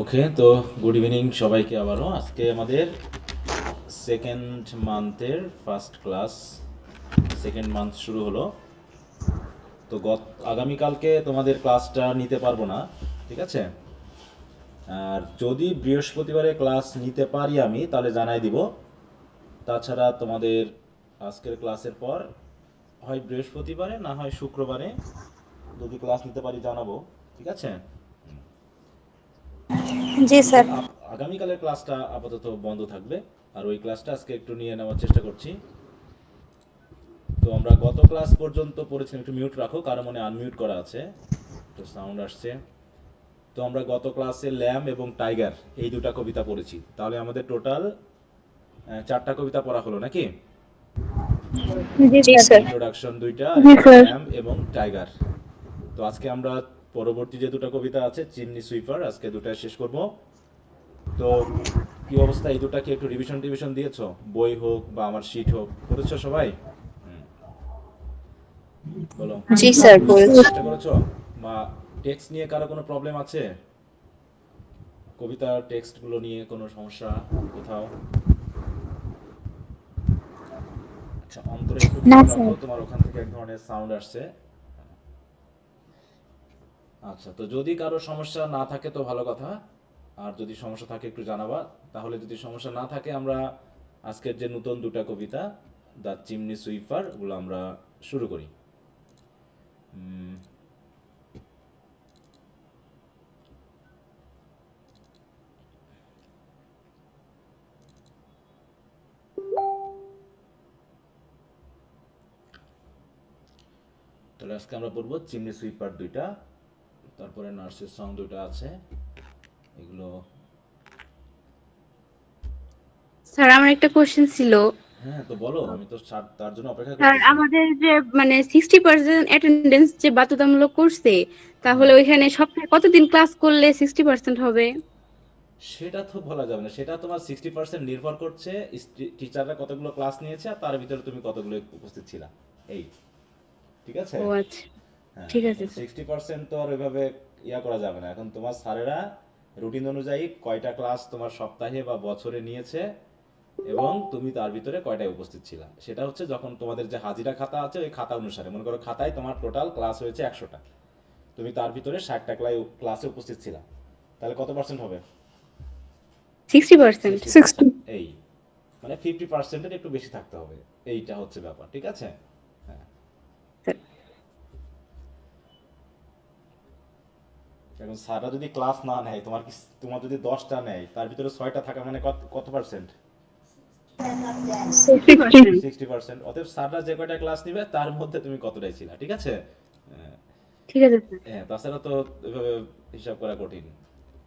ওকে, তো good evening সবাইকে আবারও। আজকে আমাদের সেকেন্ড মান্থের ফার্স্ট ক্লাস, সেকেন্ড মান্থ শুরু হলো। তো আগামীকালকে তোমাদের ক্লাসটা নিতে পারবো না, ঠিক আছে? আর যদি বৃহস্পতিবারে ক্লাস নিতে পারি আমি, তাহলে জানাই দিব। তাছাড়া তোমাদের আজকের ক্লাসের পর হয় বৃহস্পতিবারে না হয় শুক্রবারে যদি ক্লাস নিতে পারি জানাবো, ঠিক আছে? জি তো স্যার। আগামীকালের ক্লাসটা আপাতত বন্ধ থাকবে, আর ওই ক্লাসটা আজকে একটু নিয়ে নেওয়ার চেষ্টা করছি। তো আমরা গত ক্লাস পর্যন্ত পড়েছিলাম, একটু মিউট রাখো, কারো মনে আনমিউট করা আছে, তো সাউন্ড আসছে। তো আমরা গত ক্লাসে ল্যাম এবং টাইগার এই দুটা কবিতা পড়েছি, তাহলে আমাদের টোটাল 4টা কবিতা পড়া হলো নাকি? জি স্যার। ইন্ট্রোডাকশন দুইটা, আর একটা ল্যাম এবং টাইগার। তো আজকে আমরা পরবর্তী যে দুটো কবিতা আছে চিমনি সুইপার, আজকে দুটা শেষ করব। তো কি অবস্থা, এই দুটা কি একটু রিভিশন টিভিশন দিয়েছো? বই হোক বা আমার শিট হোক, করেছো সবাই? বলো, জি স্যার বলছি। চেষ্টা করেছো? বা টেক্সট নিয়ে কারো কোনো প্রবলেম আছে? কবিতার টেক্সটগুলো নিয়ে কোনো সমস্যা কোথাও? আচ্ছা, অন্তরে একটু না খেয়াল রাখো, স্যার। তোমার ওখান থেকে এক ধরনের সাউন্ড আসছে। আচ্ছা, তো যদি কারো সমস্যা না থাকে তো ভালো কথা, আর যদি সমস্যা থাকে একটু জানাবা। তাহলে যদি সমস্যা না থাকে আমরা আজকের যে নতুন দুটা কবিতা, দ্য চিমনি সুইপার, ওগুলো আমরা শুরু করি। উম, তাহলে আজকে আমরা বলবো চিমনি সুইপার দুইটা, তারপরে নার্সের সং দুইটা আছে, এগুলো। স্যার আমার একটা কোশ্চেন ছিল। হ্যাঁ, তো বলো, আমি তো তার জন্য অপেক্ষা স্যার করতেছি। আমাদের যে মানে 60% অ্যাটেন্ডেন্স যে বাধ্যতামূলক করছে, তাহলে হ্যাঁ, ওইখানে সপ্তাহে কতদিন ক্লাস করলে 60% হবে? সেটা তো বলা যাবে না, সেটা তোমার 60% নির্ভর করছে টিচাররা কতগুলো ক্লাস নিয়েছে আর তার ভিতরে তুমি কতগুলো উপস্থিত ছিলা, এই, ঠিক আছে? ও আচ্ছা, হ্যাঁ, ঠিক আছে এখন স্যার। 60% তো আর ওইভাবে ইয়া করা যাবে না। এখন তোমার স্যারেরা রুটিন অনুযায়ী কয়টা ক্লাস তোমার সপ্তাহে বা বছরে নিয়েছে এবং তুমি তার ভিতরে কয়টায় উপস্থিত ছিলা, সেটা হচ্ছে যখন তোমাদের যে হাজিরা খাতা আছে ওই খাতা অনুসারে, মনে করো খাতায় তোমার টোটাল ক্লাস হয়েছে 100টা, তুমি তার ভিতরে 60টা ক্লাসে উপস্থিত ছিলা, তাহলে কত পার্সেন্ট হবে? 60%। 60%, এই, মানে 50%-এর একটু বেশি থাকতে হবে, এইটা হচ্ছে ব্যাপার, ঠিক আছে? হ্যাঁ, স্যার এখন স্যাররা যদি ক্লাস না নেয়, তোমার যদি 10টা নেয়, তার ভিতরে 6টা থাকা মানে কত কত পার্সেন্ট? 60%। 60%। অতএব স্যাররা যে কয়টা ক্লাস নিবে তার মধ্যে তুমি কতটাই ছিলা, ঠিক আছে? হ্যাঁ, ঠিক আছে স্যার। হ্যাঁ, তাছাড়া তো এভাবে হিসাব করা কঠিন,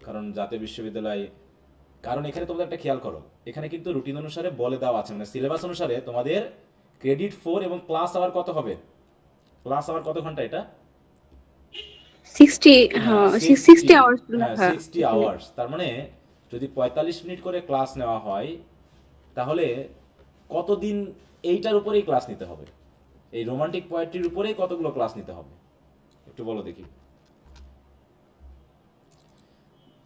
কারণ জাতীয় বিশ্ববিদ্যালয়, কারণ এখানে তোমাদের একটা খেয়াল করো, এখানে কিন্তু রুটিন অনুসারে বলে দেওয়া আছে, মানে সিলেবাস অনুসারে তোমাদের ক্রেডিট 4 এবং ক্লাস আওয়ার কত হবে? ক্লাস আওয়ার কত ঘন্টা এটা? 60, হ্যাঁ, হ্যাঁ 60। 60 আওয়ার্স হ্যাঁ, লেখা 60 এখানে। আওয়ার্স, তার মানে যদি 45 মিনিট করে ক্লাস নেওয়া হয়, তাহলে কতদিন এইটার উপরেই ক্লাস নিতে হবে? এই রোমান্টিক পোয়েট্রির উপরেই কতগুলো ক্লাস নিতে হবে একটু বলো দেখি।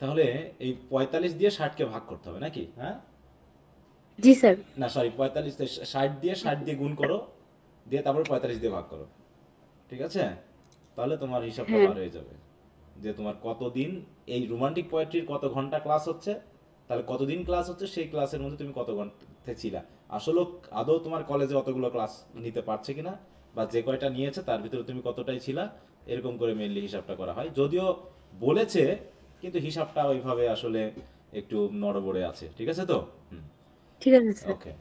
তাহলে এই 45 দিয়ে 60কে ভাগ করতে হবে নাকি? হ্যাঁ, জি স্যার। না সরি, 45, 60 দিয়ে গুণ করো, দিয়ে তারপর 45 দিয়ে ভাগ করো, ঠিক আছে? তাহলে তোমার হিসাবটা হ্যাঁ বার হয়ে যাবে যে তোমার কতদিন এই রোমান্টিক পোয়েট্রির কত ঘন্টা ক্লাস হচ্ছে, তাহলে কতদিন ক্লাস হচ্ছে, সেই ক্লাসের মধ্যে তুমি কত ঘন্টা ছিলা। আসলে আদৌ তোমার কলেজে অতগুলো ক্লাস নিতে পারছে কিনা, বা যে কয়টা নিয়েছে তার ভিতরে তুমি কতটাই ছিলা, এরকম করে মেনলি হিসাবটা করা হয়। যদিও বলেছে, কিন্তু হিসাবটা ওইভাবে আসলে একটু নড়বড়ে আছে, ঠিক আছে তো? ঠিক আছে স্যার। ওকে,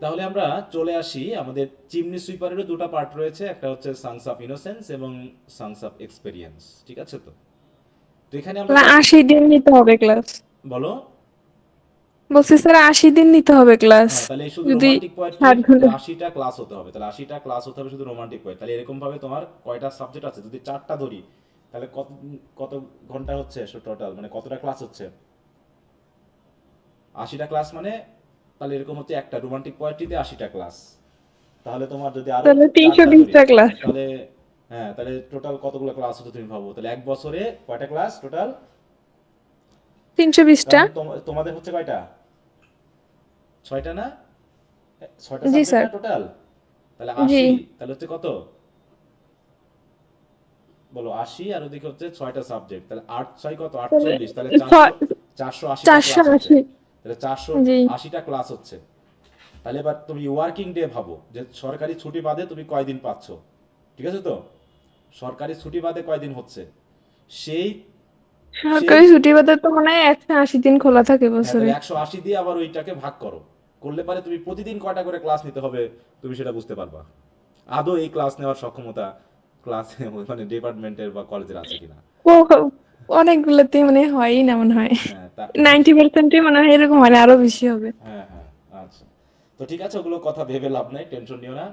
তাহলে আমরা চলে আসি, আমাদের চিমনি সুইপারেরও দুটো পার্ট রয়েছে, একটা হচ্ছে সাংস অফ ইনোসেন্স এবং সাংস অফ এক্সপেরিয়েন্স, ঠিক আছে তো? তো এখানে আমরা 80 দিন নিতে হবে ক্লাস। বলো। বলছি স্যার 80 দিন নিতে হবে ক্লাস। হ্যাঁ, তাহলে এই শুধু যদি রোমান্টিক পোয়েট্রির 60 ঘন্টা। 80টা ক্লাস হতে হবে, তাহলে 80টা ক্লাস হতে হবে শুধু রোমান্টিক পোয়েট। তাহলে এরকম ভাবে তোমার কয়টা সাবজেক্ট আছে, যদি 4টা ধরি, তাহলে কত কত ঘন্টা হচ্ছে টোটাল, মানে কতটা ক্লাস হচ্ছে? 80টা ক্লাস মানে, তাহলে এরকম হচ্ছে একটা রোমান্টিক পোয়েট্রিতে 80টা ক্লাস, তাহলে তোমার যদি আরো তাহলে 4টা ধরি, 320টা ক্লাস। তাহলে হ্যাঁ, তাহলে টোটাল কতগুলো ক্লাস হতো তুমি ভাবো, তাহলে এক বছরে কয়টা ক্লাস টোটাল? 320টা। কারণ তোমাদের হচ্ছে কয়টা, 6টা না, 6টা জি সাবজেক্ট স্যার। না টোটাল, তাহলে জি 80, তাহলে হচ্ছে কত বলো, 80 আর ওদিকে হচ্ছে 6টা সাবজেক্ট, তাহলে 8 6 কত, 48, তাহলে 480টা ক্লাস হচ্ছে, 480। তাহলে জি 480টা ক্লাস হচ্ছে। তাহলে এবার তুমি ওয়ার্কিং ডে ভাবো, যে সরকারি ছুটি বাদে তুমি কয়দিন পাচ্ছ, ঠিক আছে তো, সরকারি ছুটি বাদে কয়দিন হচ্ছে, সেই সেই সরকারি ছুটি বাদে তো মনে হয় 180 দিন খোলা থাকে হ্যাঁ, বছরে। তাহলে 180 দিয়ে আবার ওইটাকে ভাগ করো, করলে পারে তুমি প্রতিদিন কয়টা করে ক্লাস নিতে হবে তুমি সেটা বুঝতে পারবা আদৌ এই ক্লাস নেওয়ার সক্ষমতা ক্লাসে মানে ডিপার্টমেন্টের বা কলেজের আছে কিনা। ও অনেকগুলোতেই মানে হয়ই না মনে হয়। হ্যাঁ তা 90%ই মনে হয় এরকম হয় না, আরো বেশি হবে। হ্যাঁ হ্যাঁ, আচ্ছা, তো ঠিক আছে, ওগুলো কথা ভেবে লাভ নাই, টেনশন নিও না,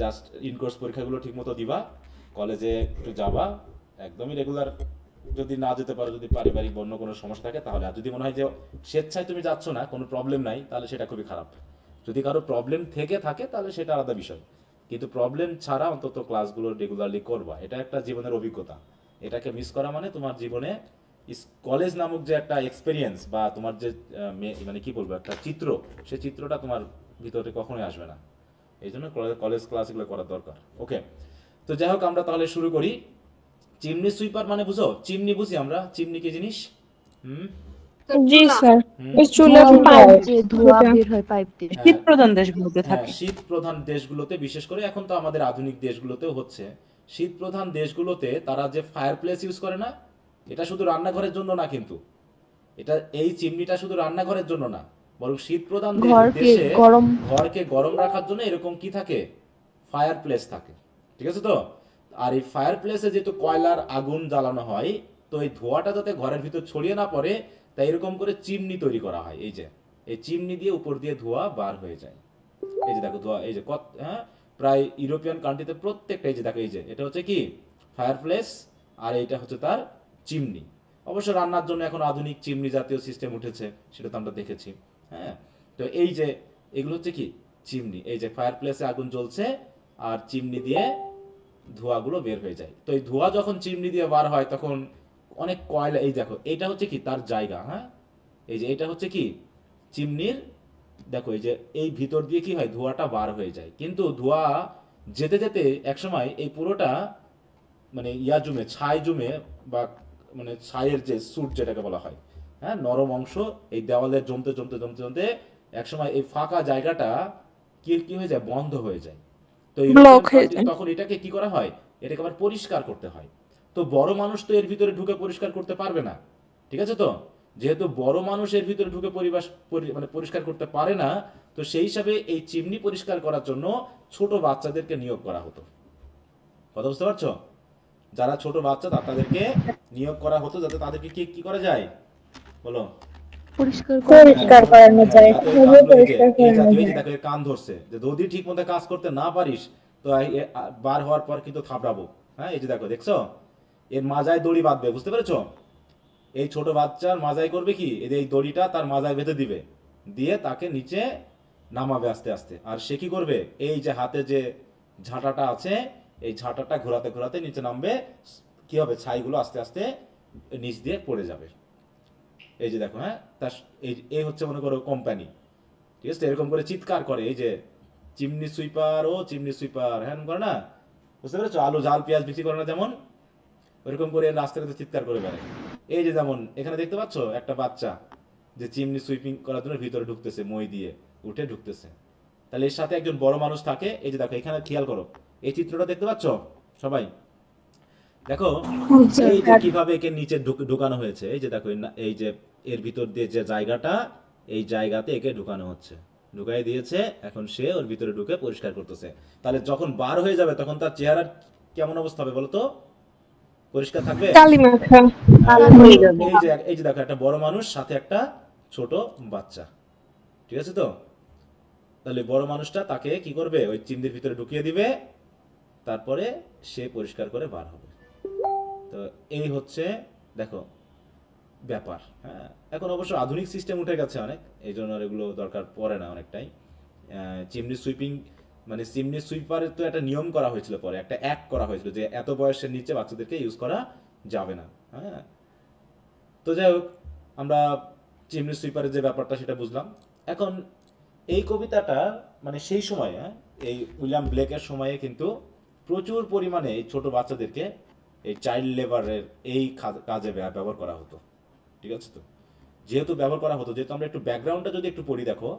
জাস্ট ইনকোর্স পরীক্ষাগুলো ঠিক মতো দিবা, কলেজে একটু যাবা, একদমই রেগুলার যদি না যেতে পারো, যদি পারিবারিক অন্য কোনো সমস্যা থাকে তাহলে, আর যদি মনে হয় যে স্বেচ্ছায় তুমি যাচ্ছ না, কোনো প্রবলেম নাই, তাহলে সেটা খুবই খারাপ। যদি কারো প্রবলেম থেকে থাকে তাহলে সেটা আলাদা বিষয়, কিন্তু প্রবলেম ছাড়া অন্তত ক্লাসগুলো রেগুলারলি করবা, এটা একটা জীবনের অভিজ্ঞতা, এটাকে মিস করা মানে তোমার জীবনে কলেজ নামক যে একটা এক্সপেরিয়েন্স বা তোমার যে মানে কি বলবো একটা চিত্র, সেই চিত্রটা তোমার ভিতরে কখনোই আসবে না, এই জন্য কলেজ ক্লাস এগুলো করার দরকার। ওকে, তো যাই হোক আমরা তাহলে শুরু করি। চিমনি সুইপার মানে বুঝো, চিমনি বুঝি আমরা, চিমনি কি জিনিস? হুম জি স্যার। হুম ওই চুলের ধোঁয়া বের পাইপ হয়, যে ধোঁয়া যেটা। বের হয় পাইপ দিয়ে। হ্যাঁ শীত প্রধান দেশগুলোতে হ্যাঁ, থাকে। শীত প্রধান দেশগুলোতে, বিশেষ করে এখন তো আমাদের আধুনিক দেশগুলোতেও হচ্ছে, শীত প্রধান দেশগুলোতে তারা যে ফায়ার প্লেস ইউজ করে না, এটা শুধু রান্নাঘরের জন্য না কিন্তু, এটা এই চিমনিটা শুধু রান্নাঘরের জন্য না, বরং শীত প্রধান ঘরকে দেশে গরম। ঘরকে গরম রাখার জন্য এরকম কি থাকে, ফায়ার প্লেস থাকে, ঠিক আছে তো। আর এই ফায়ার প্লেসে যেহেতু কয়লার আগুন জ্বালানো হয়, তো এই ধোঁয়াটা যাতে ঘরের ভিতর ছড়িয়ে না পড়ে, তাই এরকম করে চিমনি তৈরি করা হয়, এই যে এই চিমনি দিয়ে উপর দিয়ে ধোঁয়া বার হয়ে যায়, এই যে দেখো ধোঁয়া, এই যে কত, হ্যাঁ, প্রায় ইউরোপিয়ান কান্ট্রিতে প্রত্যেকটা, এই যে দেখো, এই যে এটা হচ্ছে কি ফায়ার প্লেস, আর এইটা হচ্ছে তার চিমনি। অবশ্য রান্নার জন্য এখন আধুনিক চিমনি জাতীয় সিস্টেম উঠেছে, সেটা তো আমরা দেখেছি। হ্যাঁ, তো এই যে এগুলো হচ্ছে কি চিমনি, এই যে ফায়ার প্লেসে আগুন জ্বলছে আর চিমনি দিয়ে ধোঁয়াগুলো বের হয়ে যায়, তো এই ধোঁয়া যখন চিমনি দিয়ে বার হয় তখন অনেক কয়লা, এই দেখো এটা হচ্ছে কি তার জায়গা, হ্যাঁ, এই যে এটা হচ্ছে কি চিমনির, দেখো এই যে এই ভিতর দিয়ে কি হয় ধোঁয়াটা বার হয়ে যায়, কিন্তু ধোঁয়া যেতে যেতে একসময় এই পুরোটা মানে ইয়া জমে, ছাই জমে, বা মানে ছাইয়ের যে স্যুট যেটাকে বলা হয়, হ্যাঁ, নরম অংশ এই দেওয়ালে জমতে জমতে জমতে জমতে একসময় এই ফাঁকা জায়গাটা কি কি হয়ে যায়, বন্ধ হয়ে যায়। তো ব্লক ইউরোপিয়ান হয়ে কান্ট্রি যায়। তখন এটাকে কি করা হয়, এটাকে আবার পরিষ্কার করতে হয়। তো বড় মানুষ তো এর ভিতরে ঢুকে পরিষ্কার করতে পারবে না, ঠিক আছে তো, যেহেতু বড় মানুষ এর ভিতরে ঢুকে মানে পরিষ্কার করতে পারে না, তো সেই হিসাবে এই চিমনি পরিষ্কার করার জন্য ছোট বাচ্চাদেরকে নিয়োগ করা হতো। কথা বুঝতে পারছো, যারা ছোট বাচ্চা তাদেরকে নিয়োগ করা হতো, যাতে তাদেরকে কি কি করা যায় বলো, পরিষ্কার করা যায়। হ্যাঁ, পরিষ্কার করানো হ্যাঁ, যায়, যাতে ওই এভাবে কাজগুলো, পরিষ্কার এই করানো জাতীয়, এই যে যায়। দেখো এর কান ধরছে, যে যদি ঠিক মতো কাজ করতে না পারিস তো বার হওয়ার পর কিন্তু থাপড়াবো। হ্যাঁ, এই যে দেখো, দেখছো এর মাজায় দড়ি বাঁধবে, বুঝতে পেরেছো, এই ছোট বাচ্চার মাজায় করবে কি, এই যে এই দড়িটা তার মাজায় বেঁধে দিবে, দিয়ে তাকে নিচে নামাবে আস্তে আস্তে, আর সে কি করবে, এই যে হাতে যে ঝাঁটাটা আছে, এই ঝাঁটাটা ঘোরাতে ঘোরাতে নিচে নামবে, কি হবে ছাইগুলো আস্তে আস্তে নিচ দিয়ে পড়ে যাবে। এই যে দেখো, হ্যাঁ, তার এই এই হচ্ছে মনে করো কোম্পানি, ঠিক আছে, এরকম করে চিৎকার করে, এই যে চিমনি সুইপার, ও চিমনি সুইপার, হ্যাঁ করে না, বুঝতে পেরেছো, আলু ঝাল পেঁয়াজ বিক্রি করে না যেমন, ওইরকম করে রাস্তাঘাটে চিৎকার করে বেড়ায়। এই যে যেমন এখানে দেখতে পাচ্ছ একটা বাচ্চা যে চিমনি সুইপিং করার জন্য ভিতরে ঢুকতেছে, মই দিয়ে উঠে ঢুকতেছে, তাহলে এর সাথে একজন বড় মানুষ থাকে। এই যে দেখো এখানে খেয়াল করো, এই চিত্রটা দেখতে পাচ্ছ সবাই, দেখো এই যে কিভাবে একে নিচে ঢুকানো হয়েছে, এই যে দেখো এই যে এর ভিতর দিয়ে যে জায়গাটা, এই জায়গাতে একে ঢুকানো হচ্ছে, ঢুকাই দিয়েছে, এখন সে ওর ভিতরে ঢুকে পরিষ্কার করতেছে। তাহলে যখন বার হয়ে যাবে তখন তার চেহারার কেমন অবস্থা হবে বলো তো, পরিষ্কার থাকবে? কালি মাখা। কালো হ্যাঁ, হয়ে যাবে। এই যে দেখো একটা বড় মানুষ সাথে একটা ছোট বাচ্চা, ঠিক আছে তো, তাহলে বড় মানুষটা তাকে কি করবে, ওই চিমনির ভিতরে ঢুকিয়ে দিবে, তারপরে সে পরিষ্কার করে বার হবে। তো এই হচ্ছে দেখো ব্যাপার। হ্যাঁ, এখন অবশ্য আধুনিক সিস্টেম উঠে গেছে অনেক, এই জন্য আর এগুলো দরকার পড়ে না অনেকটাই। চিমনি সুইপিং মানে চিমনি সুইপারের তো একটা নিয়ম করা হয়েছিল, পরে একটা অ্যাক্ট করা হয়েছিল যে এত বয়সের নিচে বাচ্চাদেরকে ইউজ করা যাবে না। হ্যাঁ, তো যাই হোক আমরা চিমনি সুইপারের যে ব্যাপারটা সেটা বুঝলাম। এখন এই কবিতাটা মানে সেই সময়, এই উইলিয়াম ব্লেকের সময়ে কিন্তু প্রচুর পরিমাণে এই ছোট বাচ্চাদেরকে এই চাইল্ড লেবারের এই কাজে ব্যবহার করা হতো। ঠিক আছে? তো যেহেতু ব্যবহার করা হতো, যেহেতু আমরা একটু ব্যাকগ্রাউন্ডটা যদি একটু পড়ি, দেখো,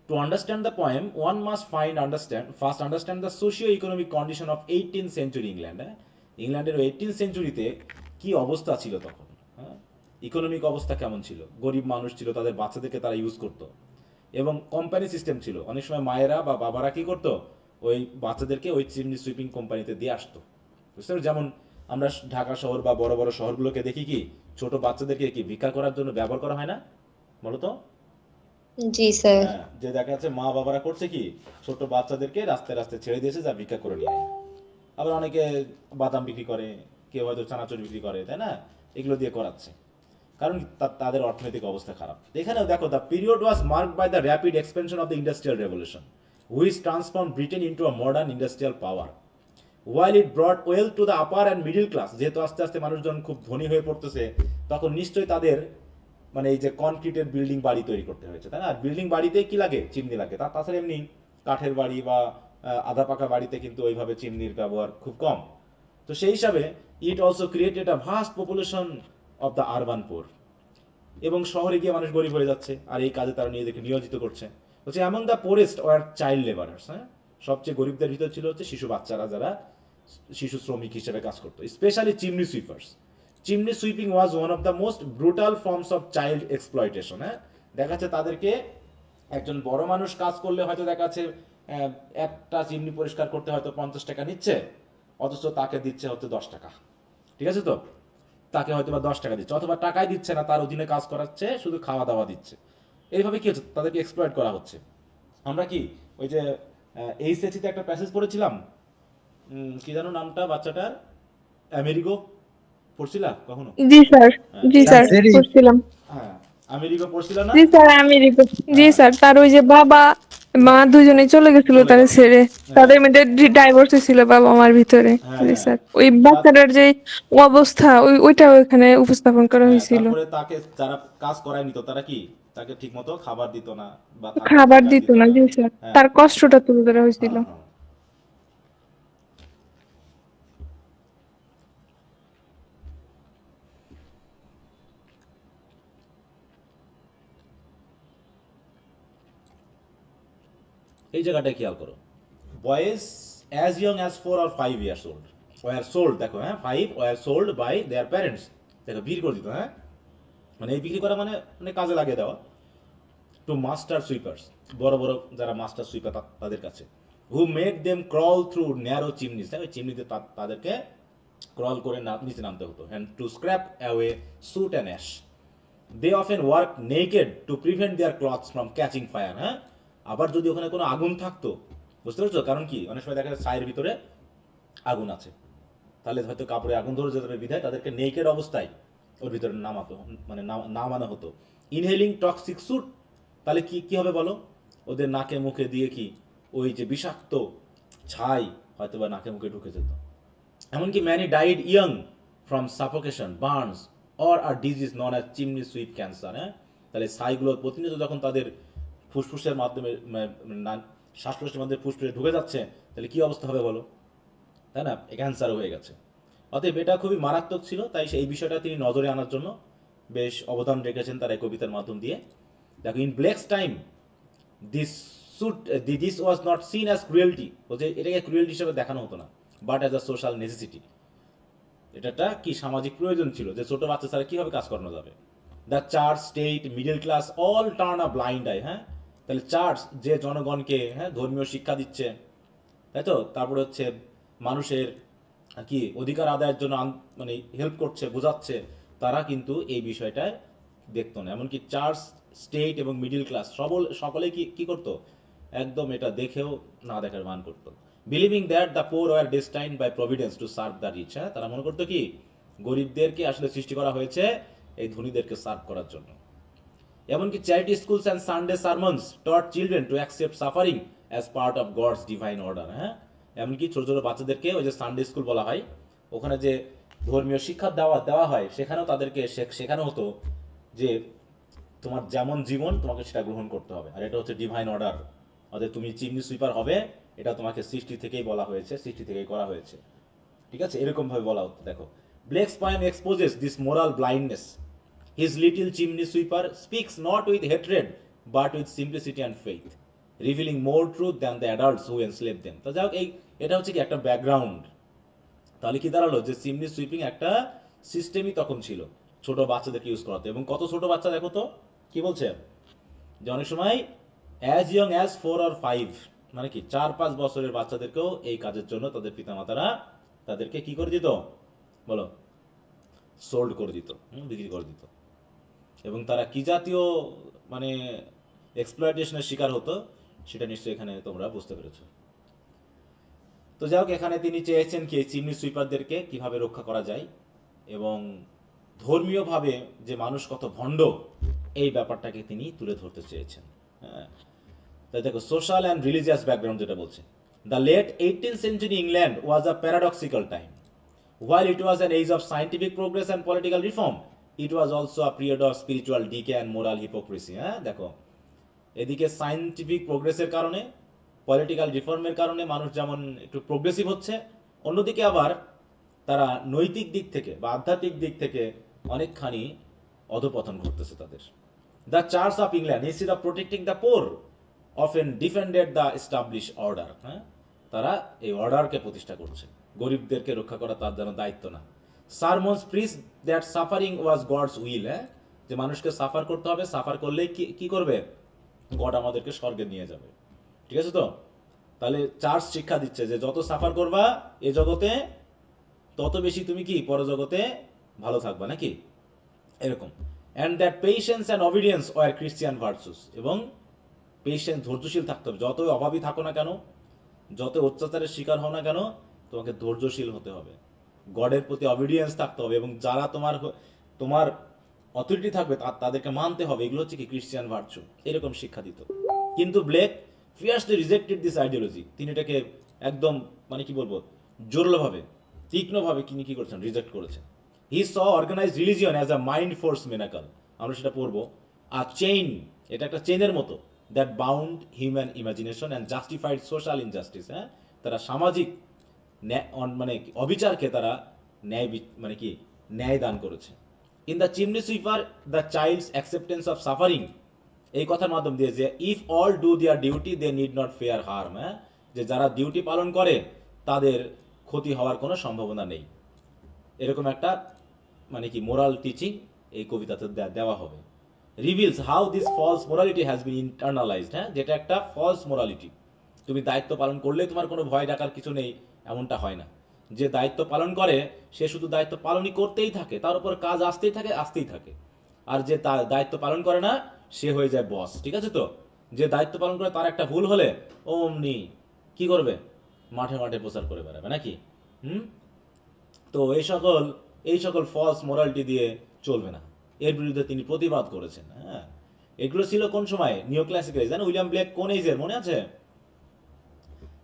to understand the poem one must first understand the socio-economic condition of 18th century England. ইংল্যান্ডের 18th সেঞ্চুরিতে কি অবস্থা ছিল তখন, ইকোনমিক অবস্থা কেমন ছিল, গরিব মানুষ ছিল, তাদের বাচ্চাদেরকে তারা ইউজ করতো, এবং কোম্পানি সিস্টেম ছিল। অনেক সময় মায়েরা বা বাবারা কি করতো, ওই বাচ্চাদেরকে ওই চিমনি সুইপিং কোম্পানিতে দিয়ে আসতো। বুঝতে পারছো? যেমন আমরা ঢাকা শহর বা বড় বড় শহরগুলোকে দেখি কি ছোট বাচ্চাদেরকে কি ভিক্ষা করার জন্য ব্যবহার করা হয় না, বলো তো? জি স্যার। হ্যাঁ, যে দেখা যাচ্ছে মা বাবারা করছে কি ছোট বাচ্চাদেরকে রাস্তায় রাস্তায় ছেড়ে দিয়েছে, যা ভিক্ষা করে নিয়ে আয়। আবার অনেকে বাদাম বিক্রি করে, কেউ হয়তো চানাচুর বিক্রি করে, তাই না? এগুলো দিয়ে করাচ্ছে, কারণ তাদের অর্থনৈতিক অবস্থা খারাপ। এখানেও দেখো, the period was marked by the rapid expansion of the industrial revolution which transform Britain into a modern industrial power while it brought wealth to the upper and middle class. যেহেতু আস্তে আস্তে মানুষজন খুব ধনী হয়ে পড়তেছে, তখন নিশ্চয়ই তাদের মানে এই যে কনক্রিটের বিল্ডিং বাড়ি তৈরি করতে হয়েছে, তাই না? বিল্ডিং বাড়িতে কি লাগে? চিমনি লাগে। তাছাড়া এমনি কাঠের বাড়ি বা আধা পাকা বাড়িতে কিন্তু ওইভাবে চিমনির ব্যবহার খুব কম। তো সেই হিসাবে it also created a vast population of the urban poor. এবং শহরে গিয়ে মানুষ গরিব হয়ে যাচ্ছে, আর এই কাজে তারা নিজেদেরকে নিয়োজিত করছে। হচ্ছে among the poorest were child labourers. সবচেয়ে গরিবদের ভিতর ছিল হচ্ছে শিশু বাচ্চারা, যারা শিশু শ্রমিক হিসেবে কাজ করতো, specially chimney sweepers. Chimney sweeping was one of the most brutal forms of child exploitation. দেখা যাচ্ছে তাদেরকে একজন বড় মানুষ কাজ করলে হয়তো দেখা যাচ্ছে একটা চিমনি পরিষ্কার করতে হয়তো 50 টাকা নিচ্ছে, অথচ তাকে দিচ্ছে হচ্ছে 10 টাকা। ঠিক আছে? তো তাকে হয়তো বা 10 টাকা দিচ্ছে, অথবা টাকাই দিচ্ছে না, তার অধীনে কাজ করাচ্ছে, শুধু খাওয়া দাওয়া দিচ্ছে। এইভাবে কি হচ্ছে, তাদেরকে এক্সপ্লয়েট করা হচ্ছে। আমরা কি ওই যে এইচএসসিতে একটা প্যাসেজ পড়েছিলাম, কি জানো নামটা বাচ্চাটার, আমেরিগো, পড়ছিলা কখনো? জি স্যার। জি স্যার লাক্সারি। করছিলাম। হ্যাঁ, আমেরিগো পড়ছিলা না? জি স্যার আমি জি হ্যাঁ, স্যার, তার ওই যে বাবা মা দুজনেই চলে গেছিল চলে তাকে গেল। ছেড়ে, হ্যাঁ, তাদের মধ্যে ডাইভোর্স ছিল বাবা মার ভিতরে। হ্যাঁ, জি হ্যাঁ। স্যার, ওই বা- বাচ্চাটার যে অবস্থা ওইটাও এখানে উপস্থাপন করা হ্যাঁ, হয়েছিল। তারপরে তাকে যারা কাজ করায় নিত তারা কি তাকে ঠিক মতো খাবার দিত না, বা থাকার খাবার জায়গা দিত দিত না, না। জি স্যার, হ্যাঁ, তার কষ্টটা তুলে ধরা হয়েছিল। হ্যাঁ, হ্যাঁ। এই জায়গাটা খেয়াল করো, boys as young as 4 or 5 years old were sold, দেখো, 5 were sold by their parents. দেখো, বিক্রি করে দিত, মানে এই বিক্রি করা মানে মানে কাজে লাগিয়ে দেওয়া, টু মাস্টার সুইপার্স, বড় বড় যারা মাস্টার সুইপার তাদের কাছে, who made them crawl through narrow chimneys, ওই চিমনিতে তাদেরকে ক্রল করে নিচে নামতে হতো, and to scrape away soot and ash. They often work naked to prevent their clothes from catching fire. আবার যদি ওখানে কোনো আগুন থাকতো, বুঝতে পারছো? কারণ কি, অনেক সময় দেখা যায় ছায়ের ভিতরে আগুন আছে, তাহলে হয়তো কাপড়ে আগুন ধরে যেতে বিধায় তাদেরকে নেকেড অবস্থায় ওর ভিতরে নামাতো, মানে নামানো হতো। ইনহেলিং টক্সিক সুট, তাহলে কি কি হবে বলো? ওদের নাকে মুখে দিয়ে কি ওই যে বিষাক্ত ছাই হয়তো বা নাকে মুখে ঢুকে যেত। এমনকি many died young from suffocation, burns or আর disease known as chimney sweep cancer. তাহলে ছাইগুলো প্রতিনিয়ত যখন তাদের ফুসফুসের মাধ্যমে শ্বাস প্রশ্বাসের মধ্যে ফুসফুসে ঢুকে যাচ্ছে, তাহলে কি অবস্থা হবে বলো, তাই না? ক্যান্সার হয়ে গেছে। অতএব এটা খুবই মারাত্মক ছিল, তাই এই বিষয়টা তিনি নজরে আনার জন্য বেশ অবদান রেখেছেন তার এই কবিতার মাধ্যম দিয়ে। দেখো, in Blake's time this this was not seen as cruelty, বলছে এটাকে ক্রুয়েলটি হিসেবে দেখানো হতো না, but as a social necessity. এটা কি সামাজিক প্রয়োজন ছিল, যে ছোট বাচ্চা ছাড়া কিভাবে কাজ করানো যাবে। The church, state, middle class all turn a blind I. তাহলে চার্চ যে জনগণকে ধর্মীয় শিক্ষা দিচ্ছে, তাই তো, তারপরে হচ্ছে মানুষের কি অধিকার আদায়ের জন্য মানে হেল্প করছে, বোঝাচ্ছে, তারা কিন্তু এই বিষয়টায় দেখতো না। এমনকি চার্চ, স্টেট এবং মিডিল ক্লাস সকলে কি করতো, একদম এটা দেখেও না দেখার ভান করতো। Believing that the poor were destined by providence to serve the rich. তারা মনে করতো কি গরিবদেরকে আসলে সৃষ্টি করা হয়েছে এই ধনীদেরকে সার্ভ করার জন্য। এমনকি charity schools and Sunday sermons taught children to accept suffering as part of God's divine order. এমনকি ছোট ছোট বাচ্চাদেরকে ওই যে সানডে স্কুল বলা হয়, ওখানে যে ধর্মীয় শিক্ষা দেওয়া হয়, সেখানেও তাদেরকে শেখানো হতো যে তোমার যেমন জীবন তোমাকে সেটা গ্রহণ করতে হবে, আর এটা হচ্ছে ডিভাইন অর্ডার। অর্থাৎ তুমি চিমনি সুইপার হবে, এটা তোমাকে সৃষ্টি থেকেই বলা হয়েছে, সৃষ্টি থেকেই করা হয়েছে। ঠিক আছে, এরকম ভাবে বলা হতো। দেখো, ব্লেকস poem exposes this moral blindness. His little chimney sweeper speaks not with hatred but with simplicity and faith, revealing more truth than the adults who enslave them. তো যাই হোক, এটা হচ্ছে কি একটা ব্যাকগ্রাউন্ড। তাহলে কি দাঁড়ালো, যে চিমনি সুইপিং একটা সিস্টেমই তখন ছিল ছোট বাচ্চাদেরকে ইউজ করাতে। এবং কত ছোট বাচ্চা দেখো তো কি বলছে, যে অনেক সময় অ্যাজ ইয়ং অ্যাজ 4 or 5, মানে কি 4-5 বছরের বাচ্চাদেরকেও এই কাজের জন্য তাদের পিতামাতারা তাদেরকে কি করে দিত বলো, সোল্ড করে দিত, বিক্রি করে দিত। এবং তারা কি জাতীয় মানে এক্সপ্লয়টেশনের শিকার হতো সেটা নিশ্চয়ই এখানে তোমরা বুঝতে পেরেছো। তো যাই হোক, এখানে তিনি চেয়েছেন কি চিমনি সুইপারদেরকে কিভাবে রক্ষা করা যায়, এবং ধর্মীয়ভাবে যে মানুষ কত ভণ্ড এই ব্যাপারটাকে তিনি তুলে ধরতে চেয়েছেন। হ্যাঁ, তাই দেখো সোশ্যাল অ্যান্ড রিলিজিয়াস ব্যাকগ্রাউন্ড যেটা বলছে, the late 18th century England was a paradoxical time. While it was an age of scientific progress and political reform, it was also a period of spiritual decay and moral hypocrisy. হ্যাঁ দেখো, এদিকে scientific প্রোগ্রেসের কারণে, political রিফর্মের কারণে মানুষ যেমন একটু progressive হচ্ছে, অন্যদিকে আবার তারা নৈতিক দিক থেকে বা আধ্যাত্মিক দিক থেকে অনেকখানি অধপতন ঘটতেছে তাদের। The church of England instead of protecting the poor often defended the establish order. হ্যাঁ, তারা এই অর্ডারকে প্রতিষ্ঠা করছে, গরিবদেরকে রক্ষা করা তার যেন দায়িত্ব না। Sermons preach that suffering was God's will. হ্যাঁ, যে মানুষকে সাফার করতে হবে, সাফার করলেই কি করবে, গড আমাদেরকে স্বর্গে নিয়ে যাবে। ঠিক আছে তো, তাহলে চার্চ শিক্ষা দিচ্ছে যে যত সাফার করবা এ জগতে তত বেশি তুমি কি পরজগতে ভালো থাকবা নাকি, এরকম। And that patience and obedience were Christian virtues. এবং পেশেন্স, ধৈর্যশীল থাকতে হবে, যতই অভাবী থাকো না কেন, যত অত্যাচারের শিকার হও না কেন, তোমাকে ধৈর্যশীল হতে হবে, গডের প্রতি অবিডিয়েন্স থাকতে হবে, এবং যারা তোমার অথরিটি থাকবে তাদেরকে মানতে হবে। এগুলো হচ্ছে কি ক্রিশ্চিয়ান ভার্চু, এরকম শিক্ষা দিত। কিন্তু Blake fiercely rejected this ideology. তিনি এটাকে একদম মানে কি বলবো, জোরালোভাবে, তীক্ষ্ণভাবে তিনি কি করেছেন, রিজেক্ট করেছেন। He saw organised religion as a mind forged manacle. আমরা সেটা পড়বো। আর চেইন, এটা একটা চেইনের মতো, that bound human imagination and justified social injustice. হ্যাঁ, তারা সামাজিক মানে অবিচারকে তারা ন্যায় মানে কি ন্যায় দান করেছে। In the chimney sweeper the child's acceptance of suffering, এই কথার মাধ্যম দিয়ে যে if all do their duty they need not fear harm. হ্যাঁ, যে যারা ডিউটি পালন করে তাদের ক্ষতি হওয়ার কোনো সম্ভাবনা নেই, এরকম একটা মানে কি মোরাল টিচিং এই কবিতাতে দেওয়া হবে। Reveals how this false morality has been internalised. হ্যাঁ, যেটা একটা ফলস মোরালিটি। তুমি দায়িত্ব পালন করলে তোমার কোনো ভয় ডাকার কিছু নেই, এমনটা হয় না। যে দায়িত্ব পালন করে সে শুধু দায়িত্ব পালনই করতেই থাকে, তার উপর কাজ আসতেই থাকে। আর যে তার দায়িত্ব পালন করে না সে হয়ে যায় বস। ঠিক আছে তো, যে দায়িত্ব পালন করে তার একটা ভুল হলে অমনি কি করবে, মাঠে মাঠে প্রচার করে বেড়াবে নাকি। তো এই সকল ফলস মোরালিটি দিয়ে চলবে না, এর বিরুদ্ধে তিনি প্রতিবাদ করেছেন। হ্যাঁ, এগুলো ছিল কোন সময়, নিও ক্লাসিক্যাল। জানো উইলিয়াম ব্লেক কোন এজের মনে আছে?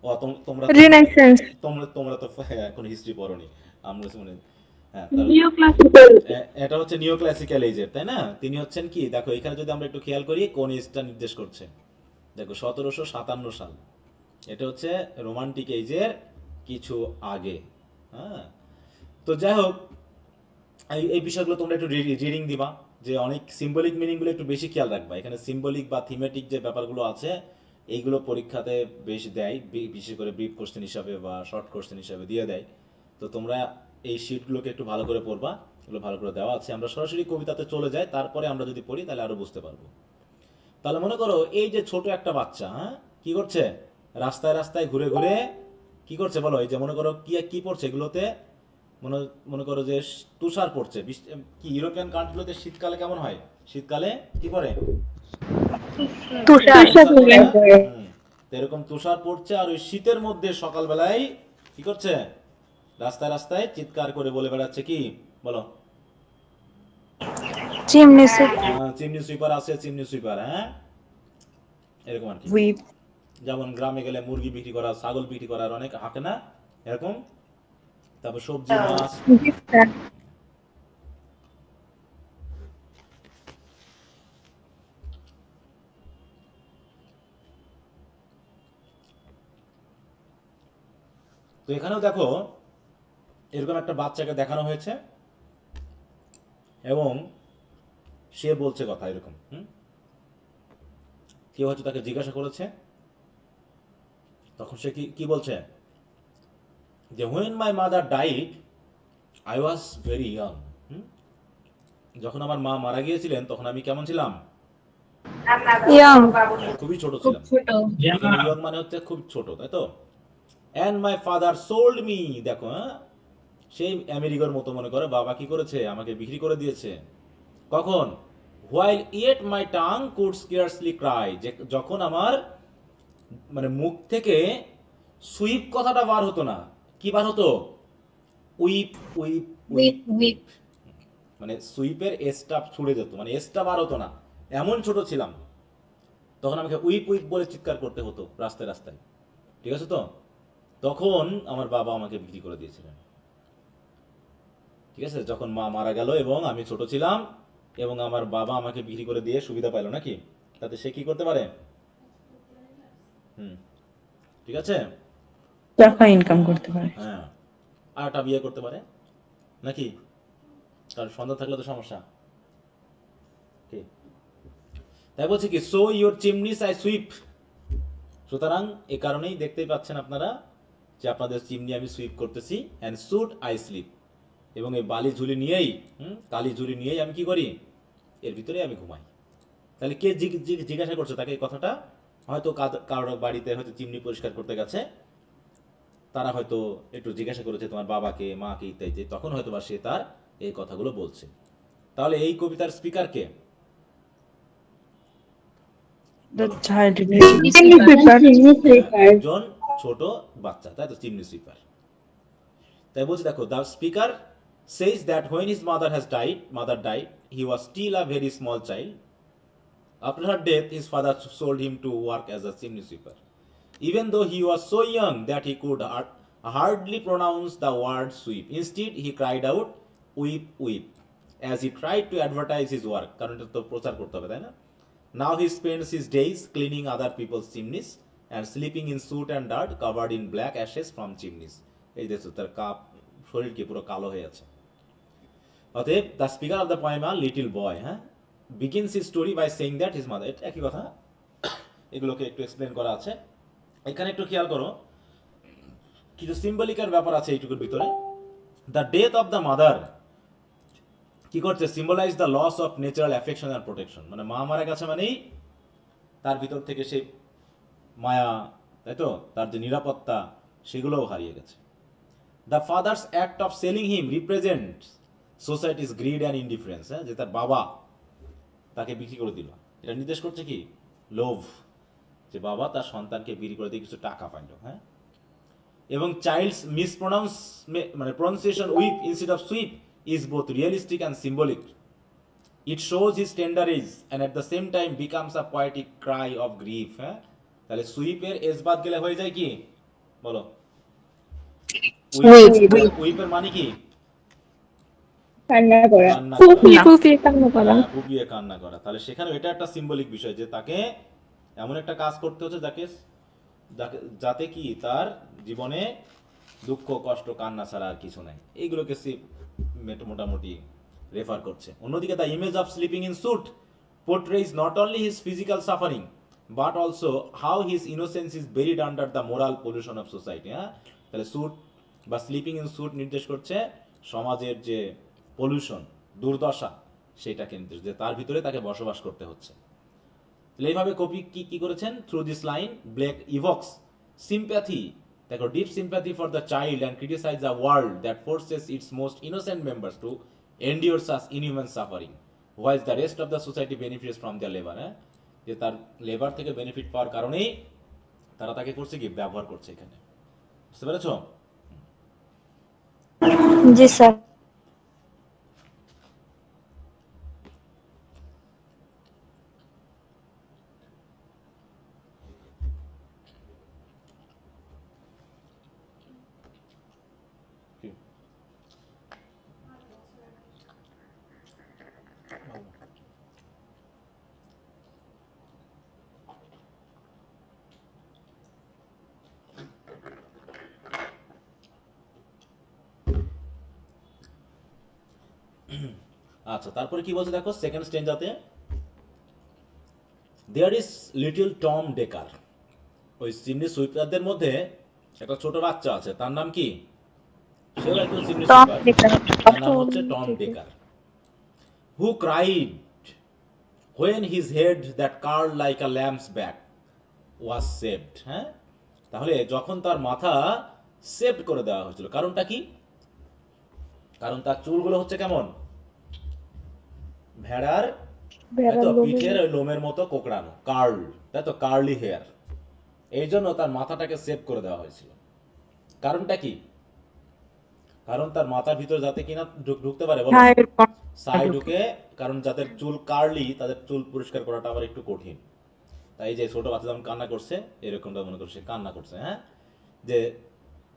ও তোমরা রিনাইসেন্স। তোমরা তো এখন হিস্ট্রি পড়োনি, আমরা মনে। হ্যাঁ, এটা হচ্ছে নিও ক্লাসিক্যাল এজের, তাই না? তিনি হচ্ছেন কি, দেখো এখানে যদি আমরা একটু খেয়াল করি কোন এজটা নির্দেশ করছে, দেখো 1757 সাল। এটা হচ্ছে রোমান্টিক এজের কিছু আগে। হ্যাঁ, তো যাই হোক, এই বিষয়গুলো তোমরা একটু রিডিং দিবা, যে অনেক সিম্বলিক মিনিংগুলো একটু বেশি খেয়াল রাখবা। এখানে সিম্বলিক বা থিমেটিক যে ব্যাপারগুলো আছে এইগুলো পরীক্ষাতে বেশি দেয়, বিশেষ করে ব্রিফ কোশ্চেন হিসাবে বা শর্ট কোশ্চেন হিসাবে দিয়ে দেয়। তো তোমরা এই শিটগুলোকে একটু ভালো করে পড়বা, এগুলো ভালো করে দেওয়া আছে। আমরা সরাসরি কবিতাতে চলে যাই, তারপরে আমরা যদি পড়ি তাহলে আরো বুঝতে পারবো। তাহলে মনে করো এই যে ছোট একটা বাচ্চা, হ্যাঁ, কি করছে, রাস্তায় রাস্তায় ঘুরে ঘুরে কি করছে বলো, এই যে মনে করো কি পড়ছে এগুলোতে, মনে করো যে তুষার পড়ছে। কি ইউরোপিয়ান কান্ট্রিগুলোতে শীতকালে কেমন হয়, শীতকালে কি পড়ে, এরকম তুষার পড়ছে। আর ওই শীতের মধ্যে সকালবেলায় কি করছে, রাস্তায় রাস্তায় চিৎকার করে বলে বেড়াচ্ছে কি বলো, চিমনি সুইপার আছে, চিমনি সুইপার। হ্যাঁ, এরকম আর কি। যেমন গ্রামে গেলে মুরগি বিক্রি করা, ছাগল বিক্রি করার অনেক হাঁকে না, এরকম। তারপর সবজি, মাছ। তো এখানেও দেখো এরকম একটা বাচ্চাকে দেখানো হয়েছে এবং সে বলছে কথা এরকম। কেউ হয়তো তাকে জিজ্ঞাসা করেছে, তখন সে কি কি বলছে যে when my mother died I was very young. যখন আমার মা মারা গিয়েছিলেন তখন আমি কেমন ছিলাম? ইয়াং। খুবই ছোট খুব ছিলাম। ছোট। এখানে ইয়ং মানে হচ্ছে খুব ছোট, তাই তো? And my father sold me, দেখো হ্যাঁ, সেই আমেরিকার মতো মনে করে বাবা কি করেছে, আমাকে বিক্রি করে দিয়েছে। কখন? While yet my tongue could scarcely Cry, যে যখন আমার মানে মুখ থেকে সুইপ কথাটা বার হতো না। কি বার হতো? Weep weep weep weep weep. মানে সুইপের এসটা ছুড়ে যেত, মানে এসটা বার হতো না, এমন ছোট ছিলাম। তখন আমাকে উইপ উইপ বলে চিৎকার করতে হতো রাস্তায় রাস্তায়, ঠিক আছে তো? তখন আমার বাবা আমাকে বিক্রি করে দিয়েছিলেন, ঠিক আছে? যখন মা মারা গেল এবং আমি ছোট ছিলাম এবং আমার বাবা আমাকে বিক্রি করে দিয়ে সুবিধা পাইলো নাকি, তাতে সে কি করতে পারে? হুম, ঠিক আছে, টাকা ইনকাম করতে পারে। হ্যাঁ, আর একটা বিয়ে করতে পারে নাকি? কারণ সন্তান থাকলে তো সমস্যা কি? তাই বলছে কি so your chimneys I sweep. সুতরাং এ কারণেই দেখতেই পাচ্ছেন আপনারা যে আপনাদের চিমনি আমি সুইপ করতেছি, অ্যান্ড সুট আই স্লিপ, এবং এই বালি ঝুলি নিয়েই কালি ঝুলি নিয়েই আমি কি করি, এর ভিতরে আমি ঘুমাই। তাহলে কে জিজ্ঞাসা করছে তাকে এই কথাটা? হয়তো কারোর বাড়িতে হয়তো চিমনি পরিষ্কার করতে গেছে, তারা হয়তো একটু জিজ্ঞাসা করেছে তোমার বাবাকে মাকে ইত্যাদি, তখন হয়তো বা সে তার এই কথাগুলো বলছে। তাহলে এই কবিতার স্পিকার কে? দ্য চাইল্ড একজন ছোট বাচ্চা, তাই তো, চিমনি সুইপার। তাই বলছে দেখো, the speaker says that when his mother died, he was still a very small child. After her death, his father sold him to work as a chimney sweeper. Even though he was so young that he could hardly pronounce the word sweep, instead he cried out, "Weep, weep," as he tried to advertise his work. কারণ এটা তো প্রচার করতে হবে, তাই না? Now he spends his days cleaning other people's chimneys and sleeping in soot and dirt covered in black ashes from chimneys. এই দেখো তার শরীর কি পুরো কালো হয়ে আছে। অতএব the speaker of the poem a little boy, হ্যাঁ, begins his story by saying that his mother. এটা একই কথা, এগুলোকে একটু এক্সপ্লেন করা আছে এখানে। একটু খেয়াল করো, কিছু সিম্বলিকের ব্যাপার আছে এইটুকুর ভিতরে। The death of the mother কি করছে? Symbolize the loss of natural affection and protection. মানে মা মারা গেছে মানেই তার ভিতর থেকে সেই মায়া, তাই তো, তার যে নিরাপত্তা সেগুলোও হারিয়ে গেছে। The father's act of selling him represent societies grid and indifference, হ্যাঁ, যে তার বাবা তাকে বিক্রি করে দিল, এটা নির্দেশ করছে কি? লোভ, যে বাবা তার সন্তানকে বিক্রি করে দিয়ে কিছু টাকা পাইল, হ্যাঁ। এবং চাইল্ডস মিসপ্রোনাউন্স মানে pronunciation weep instead of sweep is both realistic and symbolic. It shows his tender age and at the same time becomes a poetic cry of grief, হ্যাঁ। তাহলে সুইপের এস বাদ গেলে হয়ে যায় কি? বলো, উইপের মানে কি? কান্না করা। কান্না করা, ফুপিয়ে কান্না করা। হ্যাঁ, ফুপিয়ে কান্না করা। তাহলে সেখানে এটা একটা সিম্বলিক বিষয় যে তাকে এমন একটা কাজ করতে হচ্ছে যাতে কি তার জীবনে দুঃখ কষ্ট কান্না ছাড়া আর কিছু নাই। এইগুলোকে মোটামুটি রেফার করছে। অন্যদিকে the image of sleeping in soot portrays not only his physical suffering but also how his innocence is buried under the moral pollution of society, হ্যাঁ। তাহলে স্যুট বা স্লিপিং ইন স্যুট নির্দেশ করছে সমাজের যে পলিউশন, দুর্দশা, সেটাকে নির্দেশ, যে তার ভিতরে তাকে বসবাস করতে হচ্ছে। তাহলে এইভাবে কবি কি করেছেন? Through this line Blake evokes sympathy, দেখো, deep sympathy for the child and criticise the world that forces its most innocent members to endure such inhuman suffering whereas the rest of the society benefits from the labour, হ্যাঁ, যে তার labour থেকে benefit পাওয়ার কারণেই তারা তাকে করছে কি? ব্যবহার করছে। এখানে বুঝতে পেরেছো? জি স্যার। আচ্ছা, তারপরে কি বলছে দেখো সেকেন্ড স্টেঞ্জাতে, there is little Tom Dacre. ওই চিমনি সুইপারদের মধ্যে একটা ছোট বাচ্চা আছে, তার নাম কি? সেও একজন চিমনি সুইপার, তার নাম হচ্ছে Tom decker. Who cried when his head that curled like a lamb's back was saved। হ্যাঁ, তাহলে যখন তার মাথা সেভড করে দেওয়া হয়েছিল, কারণটা কি? কারণ তার চুলগুলো হচ্ছে কেমন? ভেড়ার, তাই তো, পিঠের ওই লোমের মতো কোকড়ানো, কার্ল, তাই তো, কার্লি হেয়ার। এই জন্য তার মাথাটাকে সেভ করে দেওয়া হয়েছিল। কারণটা কি? কারণ তার মাথার ভিতরে যাতে কিনা ঢুকতে পারে, বলো, সাই ঢুকে, কারণ যাদের চুল কার্লি তাদের চুল পরিষ্কার করাটা আবার একটু কঠিন। তাই যে ছোট বাচ্চা যেমন কান্না করছে, এরকমটা মনে করছে কান্না করছে, হ্যাঁ, যে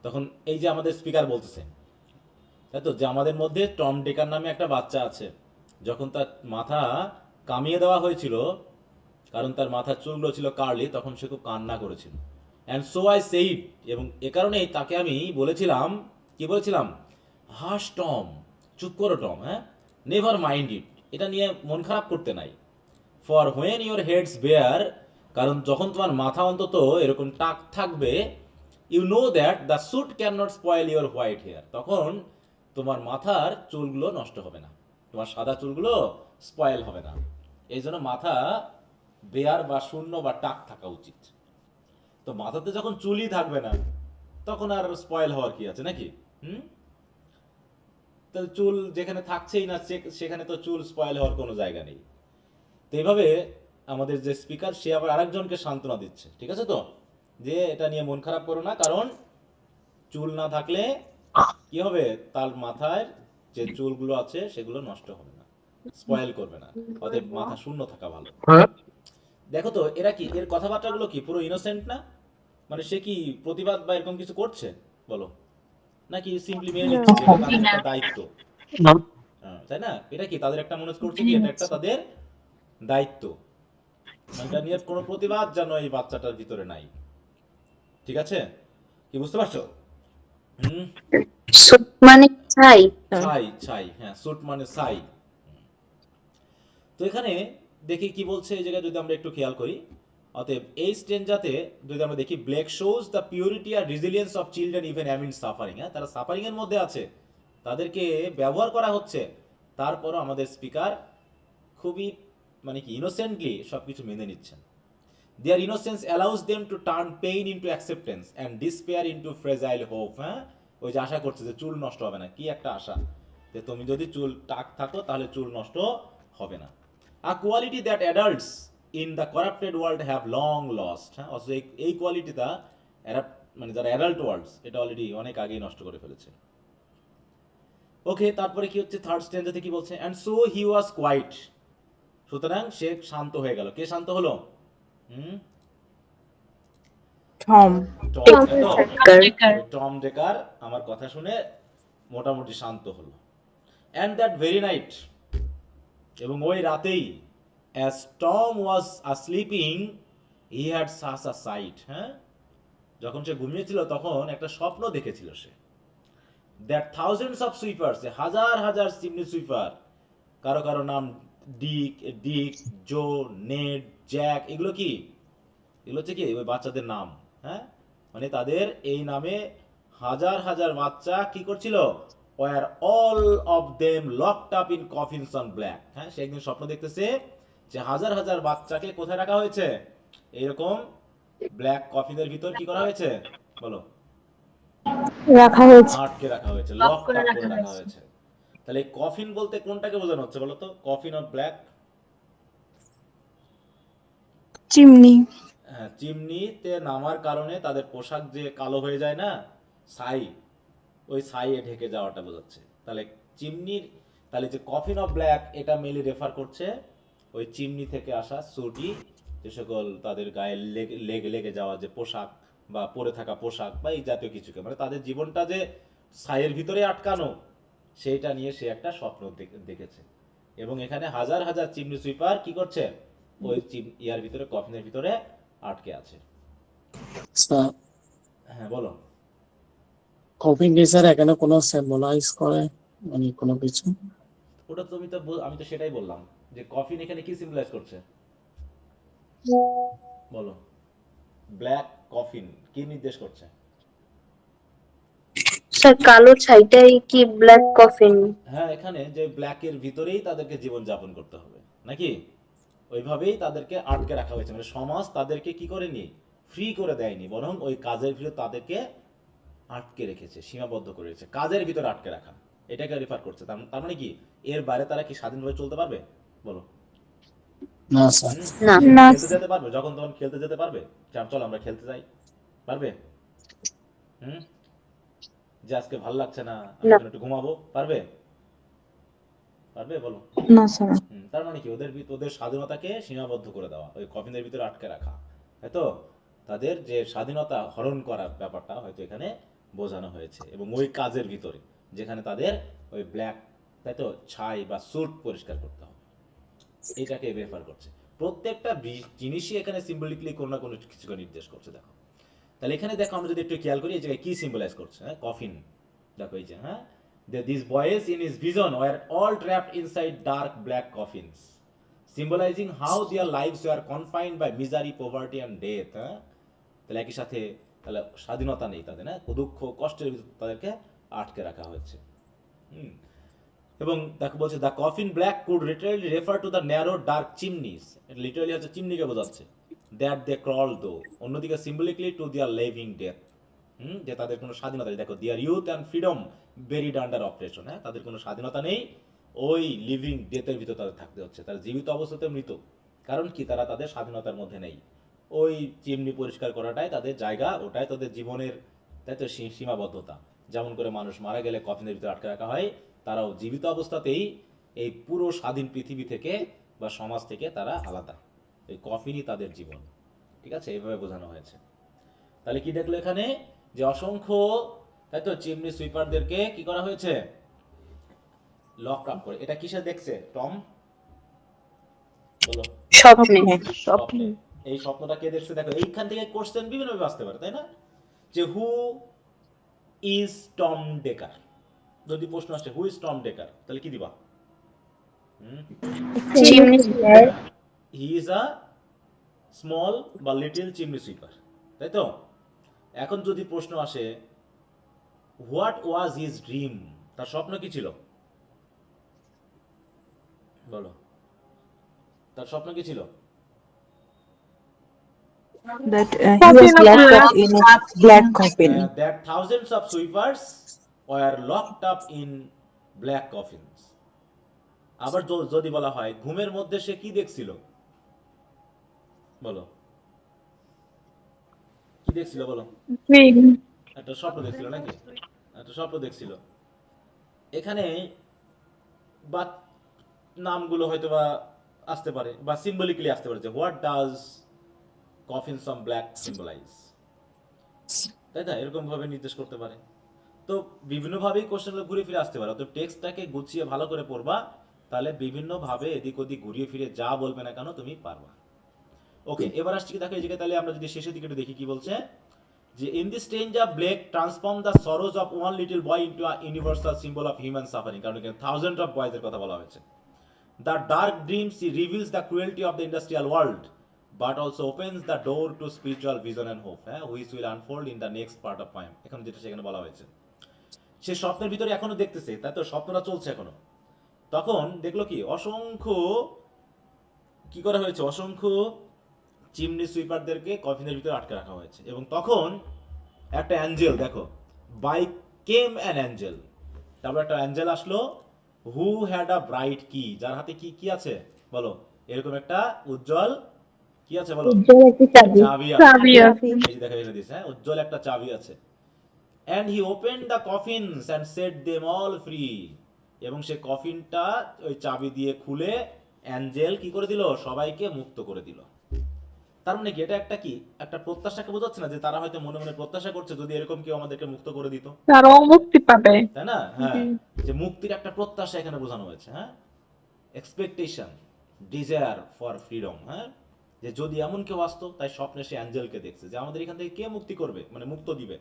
তখন এই যে আমাদের স্পিকার বলতেছে, তাই তো, যে আমাদের মধ্যে টম ডেকার নামে একটা বাচ্চা আছে, যখন তার মাথা কামিয়ে দেওয়া হয়েছিল, কারণ তার মাথার চুলগুলো ছিল কার্লি, তখন সে খুব কান্না করেছিল। অ্যান্ড সো আই সেইড, এবং এ কারণেই তাকে আমি বলেছিলাম, কি বলেছিলাম? হাস টম, চুপ করো টম, হ্যাঁ, নেভার মাইন্ড ইট, এটা নিয়ে মন খারাপ করতে নাই। For when your head's bare, কারণ যখন তোমার মাথা অন্তত এরকম টাক থাকবে, you know that the soot can not spoil your white hair, তখন তোমার মাথার চুলগুলো নষ্ট হবে না, তোমার সাদা চুলগুলো স্পয়েল হবে না। এই জন্য মাথা বেয়ার বা শূন্য বা টাক থাকা উচিত। তো মাথাতে যখন চুলই থাকবে না, তখন আর স্পয়েল হওয়ার কি আছে নাকি? তাহলে চুল যেখানে থাকছেই না, সেখানে তো চুল স্পয়েল হওয়ার কোনো জায়গা নেই। তো এইভাবে আমাদের যে স্পিকার, সে আবার আরেকজনকে সান্ত্বনা দিচ্ছে, ঠিক আছে তো, যে এটা নিয়ে মন খারাপ করো না, কারণ চুল না থাকলে কি হবে? তার মাথায় যে চুলগুলো আছে সেগুলো নষ্ট হবে না, স্পয়েল করবে না, অতএব মাথা শূন্য থাকা ভালো। দেখো তো এরা কি, এর কথাবার্তাগুলো কি পুরো ইনোসেন্ট না? মানে সে কি প্রতিবাদ বা এরকম কিছু করছে, বলো, নাকি সিম্পলি মেনে নিচ্ছে যে এটা তাদের একটা দায়িত্ব? তাই না? এটা কি তাদের একটা মনে করছে কি এটা একটা তাদের দায়িত্ব, মানে এটা নিয়ে কোনো প্রতিবাদ যেন এই বাচ্চাটার ভিতরে নাই। ঠিক আছে, কি বুঝতে পারছো? মানে চাই ছাই, ছাই, হ্যাঁ, সুট মানে ছাই। তো এখানে দেখি কি বলছে এই জায়গায়, যদি আমরা একটু খেয়াল করি। অতএব এই স্টেঞ্জাতে যদি আমরা দেখি, ব্ল্যাক শোজ দ্য পিউরিটি আর resilience of children even amid suffering. হ্যাঁ, তারা সাফারিং এর মধ্যে আছে, তাদেরকে ব্যবহার করা হচ্ছে, তারপরও আমাদের স্পিকার খুবই মানে কি ইনোসেন্টলি সবকিছু মেনে নিচ্ছেন। Their innocence allows them to turn pain into acceptance and despair into fragile hope. হ্যাঁ, ওই যে আশা করছে যে চুল নষ্ট হবে না, কি একটা আশা, যে তুমি যদি চুল টাক থাকো তাহলে চুল নষ্ট হবে না। আ quality that adults in the corrupted world have long lost. হ্যাঁ, অথচ এই কোয়ালিটিটা এরা, মানে যারা অ্যাডাল্ট ওয়ার্ল্ডস, এটা অলরেডি অনেক আগেই নষ্ট করে ফেলেছে। ওকে, তারপরে কি হচ্ছে থার্ড স্টেঞ্জাতে কি বলছে? And so he was quiet, সুতরাং সে শান্ত হয়ে গেল। কে শান্ত হলো? টম টম ডেকার আমার কথা শুনে মোটামুটি শান্ত হলো। অ্যান্ড দ্যাট ভেরি নাইট, এবং ওই রাতেই, as Tom was asleeping he had such a sight. হ্যাঁ, যখন সে ঘুমিয়েছিল তখন একটা স্বপ্ন দেখেছিল সে। দ্যাট থাউজেন্ডস অফ সুইপার্স, হাজার হাজার চিমনি সুইপার, কারো কারো নাম ডিক, জো, নেড, জ্যাক, এগুলো কি? এগুলো হচ্ছে কি ওই বাচ্চাদের নাম। হ্যাঁ, মানে তাদের এই নামে হাজার হাজার বাচ্চা কি করছিল? Were all of them locked up in coffins on black. হ্যাঁ, সে একদিন স্বপ্ন দেখতেছে যে হাজার হাজার বাচ্চাকে কোথায় রাখা হয়েছে? এইরকম ব্ল্যাক কফিনের ভিতর কি করা হয়েছে, বলো, রাখা হয়েছে। আটকে রাখা হয়েছে, লক আপ করে রাখা হয়েছে। তাহলে কফিন বলতে কোনটাকে বোঝানো হচ্ছে বলো তো? Coffin of black, chimney. হ্যাঁ, চিমনিতে নামার কারণে তাদের পোশাক যে কালো হয়ে যায় না, ছাই, ওই ছাইয়ে ঢেকে যাওয়াটা বোঝাচ্ছে। তাহলে চিমনির, তাহলে যে কফিন অফ ব্ল্যাক, এটা মেনলি রেফার করছে ওই চিমনি থেকে আসা সুটি, যে সকল তাদের গায়ে লেগে যাওয়া যে পোশাক বা পরে থাকা পোশাক বা এই জাতীয় কিছুকে, মানে তাদের জীবনটা যে ছাইয়ের ভিতরে আটকানো, সেইটা নিয়ে সে একটা স্বপ্ন দেখেছে। এবং এখানে হাজার হাজার চিমনি সুইপার কি করছে? ওই ইয়ার ভিতরে, কফিনের ভিতরে আটকে আছে। স্যার, হ্যাঁ, বলো। কফিন কি স্যার এখানে কোনো সিম্বলাইজ করে, মানে কোনো কিছু? ওটা তুমি তো আমি তো সেটাই বললাম যে কফিন এখানে কি সিম্বলাইজ করছে বলো। ব্ল্যাক কফিন কি নির্দেশ করছে? স্যার কালো ছাইটাই কি ব্ল্যাক কফিন? হ্যাঁ, এখানে যে ব্ল্যাকের ভিতরেই তাদেরকে জীবন যাপন করতে হবে নাকি, ওইভাবেই তাদেরকে আটকে রাখা হয়েছে, মানে সমাজ তাদেরকে কি করেনি, ফ্রি করে দেয়নি, বরং ওই কাজের ভিতরে তাদেরকে আটকে রেখেছে, সীমাবদ্ধ করে রেখেছে, কাজের ভিতরে আটকে রাখা, এটাকে রেফার করছে। তার মানে কি এর বাইরে তারা কি স্বাধীনভাবে চলতে পারবে বলো? না স্যার। না। না খেলতে যেতে পারবে, যখন তখন খেলতে যেতে পারবে, চলো আমরা খেলতে যাই, পারবে? হুম, যে আজকে ভাল লাগছে না, আমি না। এখন একটু ঘুমাবো, পারবে? পারবে বলো? না স্যার। তার মানে কি ওদের স্বাধীনতাকে সীমাবদ্ধ করে দেওয়া, ওই কফিনের ভিতরে আটকে রাখা, তাই তো? তাদের যে স্বাধীনতা হরণ করার ব্যাপারটা হয়তো এখানে বোঝানো হয়েছে, এবং ওই কাজের ভিতরে যেখানে তাদের ওই ব্ল্যাক, তাই তো, ছাই বা স্যুট পরিষ্কার করতে হবে, এটাকে রেফার করছে। প্রত্যেকটা জিনিসই এখানে সিম্বলিকলি কোনো না কোনো কিছুকে নির্দেশ করছে। দেখো তাহলে এখানে দেখো, আমরা যদি একটু খেয়াল করি এই জায়গায় কি সিম্বলাইজ করছে, হ্যাঁ, কফিন। দেখো এই যে, হ্যাঁ, these boys in his vision were all trapped inside dark black coffins, symbolizing how their lives were confined by misery, poverty and death. হ্যাঁ, তাহলে একই সাথে তাহলে স্বাধীনতা নেই তাদের, হ্যাঁ, দুঃখ কষ্টের ভিতরে তাদেরকে আটকে রাখা হয়েছে। এবং দেখো বলছে the coffin black could literally refer to the narrow dark chimneys, এটা লিটারালি হচ্ছে চিমনিকে বোঝাচ্ছে, দ্যাট দে ক্রল দো। অন্যদিকে সিম্বলিকলি টু দিয়ার লিভিং ডেথ, যে তাদের কোনো স্বাধীনতা নেই। দেখো দিয়ার youth and freedom buried under operation, হ্যাঁ, তাদের কোনো স্বাধীনতা নেই, ওই লিভিং ডেথের ভিতর তাদের থাকতে হচ্ছে, তারা জীবিত অবস্থাতে মৃত। কারণ কি, তারা তাদের স্বাধীনতার মধ্যে নেই, ওই চিমনি পরিষ্কার করাটাই তাদের জায়গা, ওটাই তাদের জীবনের, তাই তো, সীমাবদ্ধতা। যেমন করে মানুষ মারা গেলে কফিনের ভিতরে আটকে রাখা হয়, তারাও জীবিত অবস্থাতেই এই পুরো স্বাধীন পৃথিবী থেকে বা সমাজ থেকে তারা আলাদা, এই কফিনই তাদের জীবন। ঠিক আছে, এইভাবে বোঝানো হয়েছে। তাহলে কি দেখলো এখানে, যে অসংখ্য, তাই তো, চিমনি সুইপারদেরকে কি করা হয়েছে, লক আপ করে। এটা কিসে দেখছে টম বলো? স্বপ্নে। স্বপ্নে। এই স্বপ্নটা কে দেখছে? দেখো এইখান থেকে কোশ্চেন বিভিন্ন ভাবে আসতে পারে, তাই না? যে হু ইজ টম ডেকার, যদি প্রশ্ন আসে হু ইজ টম ডেকার, তাহলে কি দিবা? Chimney sir. He is a small বা লিটল চিমনি সুইপার, তাই তো? এখন যদি প্রশ্ন আসে হোয়াট ওয়াজ হিজ ড্রিম, তার স্বপ্ন কি ছিল বলো? তার স্বপ্ন কি ছিল? That he was locked up in a black coffin. That thousands of sweepers were locked up in black coffins. আবার যদি বলা হয় ঘুমের মধ্যে সে কি দেখছিল বলো? কি দেখছিল বলো? একটা স্বপ্ন দেখছিল নাকি? একটা স্বপ্ন দেখছিল। এখানে বা নামগুলো হয়তো বা আসতে পারে, বা সিম্বলিক্যালি আসতে পারে, যে what does coffins on black symbolise, তাই না? এরকম ভাবে নির্দেশ করতে পারে। তো বিভিন্নভাবেই কোশ্চেনগুলো ঘুরে ফিরে আসতে পারে। অর্থাৎ টেক্সটটাকে গুছিয়ে ভালো করে পড়বা, তাহলে বিভিন্নভাবে এদিক ওদিক ঘুরিয়ে ফিরে যা বলবে না কেন তুমি পারবা। ওকে, এবার আসছি দেখো এই জায়গায়, তাহলে আমরা যদি শেষের দিকে একটু দেখি কি বলছে, যে in this stranger Blake transform the Saroj of one little boy into a universal symbol of human suffering, কারণ এখানে থাউজেন্ড অফ বয়েজের কথা বলা হয়েছে। The dark dreams reveals the cruelty of the industrial world but also opens the door to spiritual vision and hope, which will unfold in the next part of poem। এখন যেটা সেখানে বলা হয়েছে, সে স্বপ্নের ভিতরে এখনো দেখতেছে, তাই তো, স্বপ্নটা চলছে এখনো। তখন দেখলো কি অসংখ্য কি করা হয়েছে, অসংখ্য চিমনি সুইপারদেরকে কফিনের ভিতরে আটকে রাখা হয়েছে, এবং তখন একটা অ্যাঞ্জেল, দেখো বাই কেম অ্যান অ্যাঞ্জেল, তারপর একটা অ্যাঞ্জেল আসলো, হু হ্যাড আ ব্রাইট কি, যার হাতে কি কি আছে বলো? এরকম একটা উজ্জ্বল কি আছে বলো? চাবি আছে। এই যে দেখো এখানে দিয়েছে, হ্যাঁ, উজ্জ্বল একটা চাবি আছে। and he opened the coffins and set them all free, এবং সে কফিনটা ওই চাবি দিয়ে খুলে অ্যাঞ্জেল কি করে দিল, সবাইকে মুক্ত করে দিল। তার মানে কি, এটা একটা কি, একটা প্রত্যাশাকে বোঝাচ্ছে না, যে তারা হয়তো মনে মনে প্রত্যাশা করছে যদি এরকম কেউ আমাদেরকে মুক্ত করে দিত, তারাও মুক্তি পাবে, তাই না? হ্যাঁ, যে মুক্তির একটা প্রত্যাশা এখানে বোঝানো হয়েছে, হ্যাঁ, এক্সপেকটেশন, ডিজায়ার ফর ফ্রিডম, হ্যাঁ, যে যদি এমন কেউ আসতো, তাই স্বপ্নে সে অ্যাঞ্জেলকে দেখছে, যে আমাদের এখান থেকে কে মুক্তি করবে, মানে মুক্ত দিবে,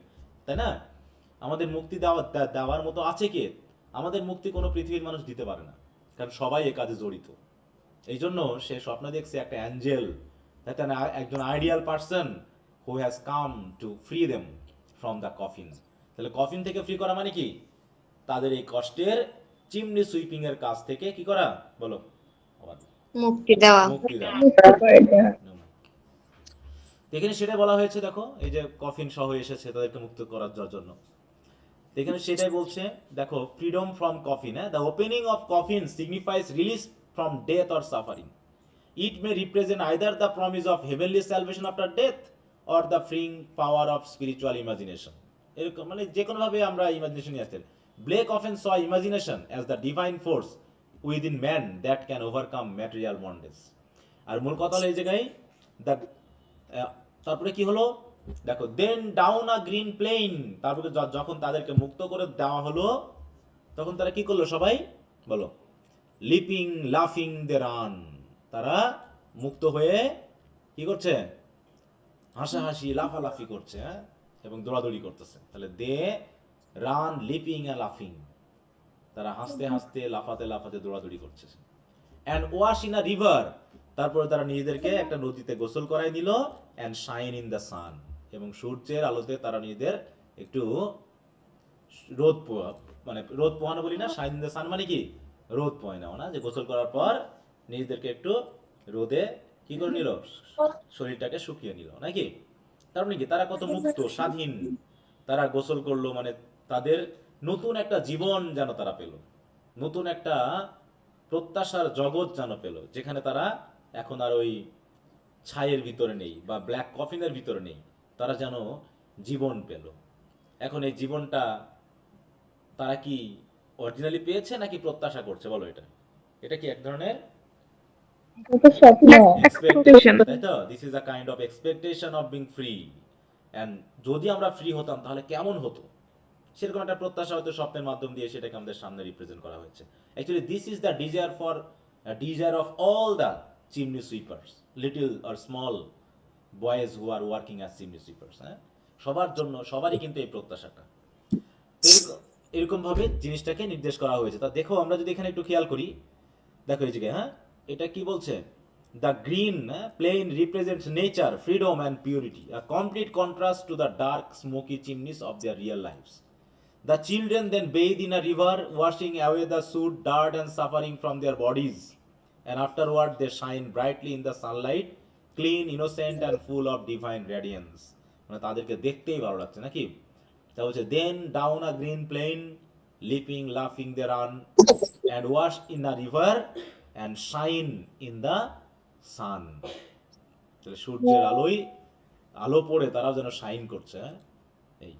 তাই না? আমাদের মুক্তি দেওয়ার মতো আছে কে? আমাদের মুক্তি কোনো পৃথিবীর মানুষ দিতে পারে না, কারণ সবাই এ কাজে জড়িত। এই জন্য সে স্বপ্ন দেখছে একটা অ্যাঞ্জেল, একজন ideal person who has come to free them from the coffin. তাহলে কফিন থেকে ফ্রি করা মানে কি? তাদের এই কষ্টের চিমনি সুইপিং এর কাজ থেকে কি করা, বলো? আবার মুক্তি দেওয়া। মুক্তি দেওয়া। এখানে সেটা বলা হয়েছে, দেখো এই যে কফিন সহ এসেছে তাদেরকে মুক্ত করার জন্য। এখানে সেটাই বলছে, দেখো freedom from coffin, the opening of coffin signifies release from death or suffering. It may represent either the promise of heavenly salvation after death or the freeing power of spiritual imagination. এরকম মানে যে কোনোভাবে আমরা imagination নিয়ে আসতে। Blake often saw imagination as the divine force within man that can overcome material bondage. আর মূল কথা হলো এই জায়গায় তারপরে কি হলো দেখো, দেন ডাউন আ গ্রিন প্লেন। তারপরে যখন তাদেরকে মুক্ত করে দেওয়া হলো তখন তারা কি করলো সবাই, বলো? লিপিং লাফিং দে রান। তারা মুক্ত হয়ে কি করছে? হাসাহাসি লাফালাফি করছে, হ্যাঁ, এবং দৌড়াদৌড়ি করতেছে। তাহলে দে রান লিপিং এন্ড লাফিং, তারা হাসতে হাসতে লাফাতে লাফাতে দৌড়াদৌড়ি করছে। And wash in a river, তারপরে তারা নিজেদেরকে একটা নদীতে গোসল করাই দিল। And shine in the sun, এবং সূর্যের আলোতে তারা নিজেদের একটু রোদ পোহানো বলি না, শাইন ইন দ্য সান মানে কি? রোদ পোহায় নেওয়া না, যে গোসল করার পর নিজেদেরকে একটু রোদে কি করে নিল, শরীরটাকে শুকিয়ে নিল নাকি। তার মানে কি তারা কত মুক্ত স্বাধীন। তারা গোসল করলো মানে তাদের নতুন একটা জীবন যেন তারা পেল, নতুন একটা প্রত্যাশার জগৎ যেন পেল, যেখানে তারা এখন আর ওই ছাইয়ের ভিতরে নেই বা ব্ল্যাক কফিনের ভিতরে নেই। তারা যেন জীবন পেল। এখন এই জীবনটা তারা কি অরিজিনালি পেয়েছে নাকি প্রত্যাশা করছে, বলো? এটা কি এক ধরনের Expectation. তাই তো? This is a kind of expectation of being free. And যদি আমরা ফ্রি হতাম তাহলে কেমন হতো, সেরকম একটা প্রত্যাশা হয়তো স্বপ্নের মাধ্যম দিয়ে সেটাকে আমাদের সামনে রিপ্রেজেন্ট করা হয়েছে। Actually this is the desire of all the chimney sweepers, little or small boys who are working as chimney sweepers. হ্যাঁ, সবার জন্য, সবারই কিন্তু এই প্রত্যাশাটা। এরকম ভাবে জিনিসটাকে নির্দেশ করা হয়েছে। তা দেখো আমরা যদি এখানে একটু খেয়াল করি, দেখো এই জায়গায়, হ্যাঁ, এটা কি বলছে? The green plain represents nature, freedom and purity, a complete contrast to the dark smoky chimneys of their real lives. The children then bathe in a river, washing away the soot, dirt, and suffering from their bodies. And afterward, they shine brightly in the sunlight, clean, innocent, and full of divine radiance. মানে তাদেরকে দেখতেই ভালো লাগছে নাকি? তা হচ্ছে then down a green plain, leaping, laughing they run, and wash in a river, and shine in the sun. তাহলে সূর্যের আলো পড়ে তারাও যেন শাইন করছে, হ্যাঁ? এই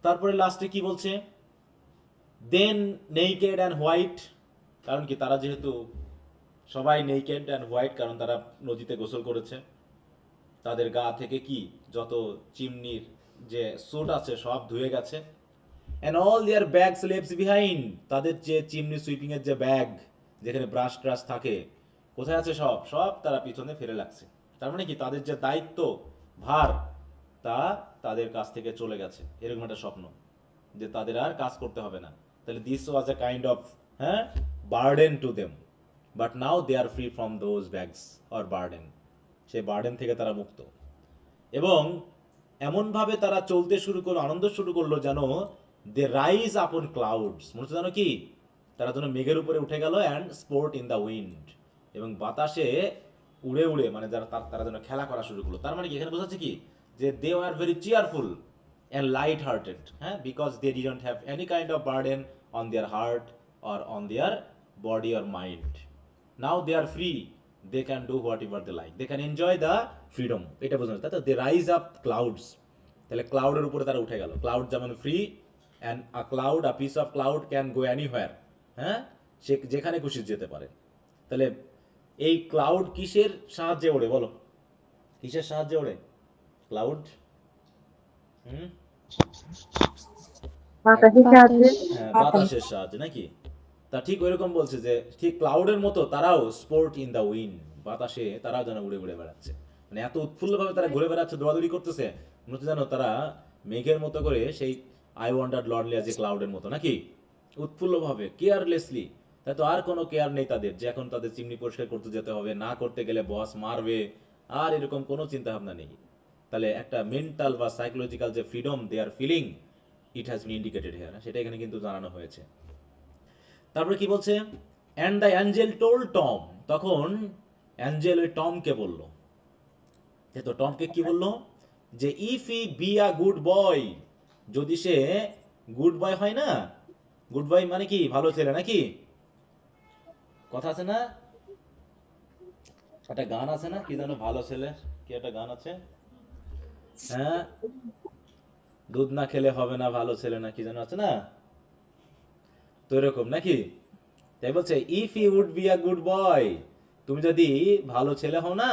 তারপরে লাস্টে কি বলছে? দেন নেকেড অ্যান্ড হোয়াইট, কারণ কি তারা যেহেতু সবাই নেকেড অ্যান্ড হোয়াইট, কারণ তারা নদীতে গোসল করেছে, তাদের গা থেকে কি যত চিমনির যে স্যুট আছে সব ধুয়ে গেছে। And all their bags leaves behind, তাদের যে চিমনি সুইপিং এর যে ব্যাগ, যেখানে ব্রাশ ট্রাশ থাকে, কোথায় আছে? সব তারা পিছনে ফেলে লাগছে। তার মানে কি তাদের যে দায়িত্ব ভার তা তাদের কাছ থেকে চলে গেছে, এরকম একটা স্বপ্ন, যে তাদের আর কাজ করতে হবে না। তাহলে this was a kind of burden to them, but now they are free from those bags or burden. সেই বার্ডেন থেকে তারা মুক্ত, এবং এমনভাবে তারা চলতে শুরু করলো, আনন্দ শুরু করলো, যেন দে রাইজ আপন ক্লাউডস, মনে হচ্ছে যেন কি তারা যেন মেঘের উপরে উঠে গেল, and sport in the wind, এবং বাতাসে উড়ে উড়ে মানে তারা যেন খেলা করা শুরু করলো। তার মানে কি এখানে বোঝাচ্ছে কি, যে they are very cheerful and light hearted, হ্যাঁ, because they didn't have any kind of burden on their heart or on their body or mind. Now they are free, they can do whatever they like, they can enjoy the freedom. এটা বোঝানো, তাই তো? দে rise up clouds, তাহলে ক্লাউডের উপরে তারা উঠে গেল। Cloud যেমন free, and a piece of cloud can go anywhere, হ্যাঁ, সে যেখানে খুশি যেতে পারে। তাহলে এই ক্লাউড কিসের সাহায্যে ওড়ে, বলো? কিসের সাহায্যে ওড়ে ক্লাউড? বাতাসের সাহায্যে নাকি? তা ঠিক ওইরকম বলছে যে ঠিক ক্লাউডের মতো তারাও স্পোর্ট ইন দ্য উইন্ড, বাতাসে তারাও যেন উড়ে উড়ে বেড়াচ্ছে। মানে এত উৎফুল্লভাবে তারা ঘুরে বেড়াচ্ছে, দৌড়াদৌড়ি করতেছে, মনে হচ্ছে যেন তারা মেঘের মতো করে সেই আই ওয়ান্ডার লর্ডলি যে ক্লাউডের মতো নাকি উৎফুল্লভাবে, কেয়ারলেসলি। তাই তো আর কোনো কেয়ার নেই তাদের যে এখন তাদের চিমনি পরিষ্কার করতে যেতে হবে, না করতে গেলে বস মারবে, আর এরকম কোনো চিন্তা ভাবনা নেই। তাহলে একটা মেন্টাল বা সাইকোলজিক্যাল যে freedom they are feeling, it has been indicated here, সেটা এখানে কিন্তু জানানো হয়েছে। তারপরে কি বলছে, and the angel told Tom, তখন অ্যাঞ্জেল ওই টমকে বলল, তো টমকে কি বললো, যে if he be a good boy, যদি সে গুড বয় হয় না, গুড বয় মানে কি ভালো ছেলে নাকি, কথা আছে না, একটা গান আছে না কি জানো, ভালো ছেলে, কি একটা গান আছে, হ্যাঁ, দুধ না খেলে হবে না ভালো ছেলে, না কি জানো আছে না, তো এরকম নাকি। তাই বলছে if he would be a good boy, তুমি যদি ভালো ছেলে হও না,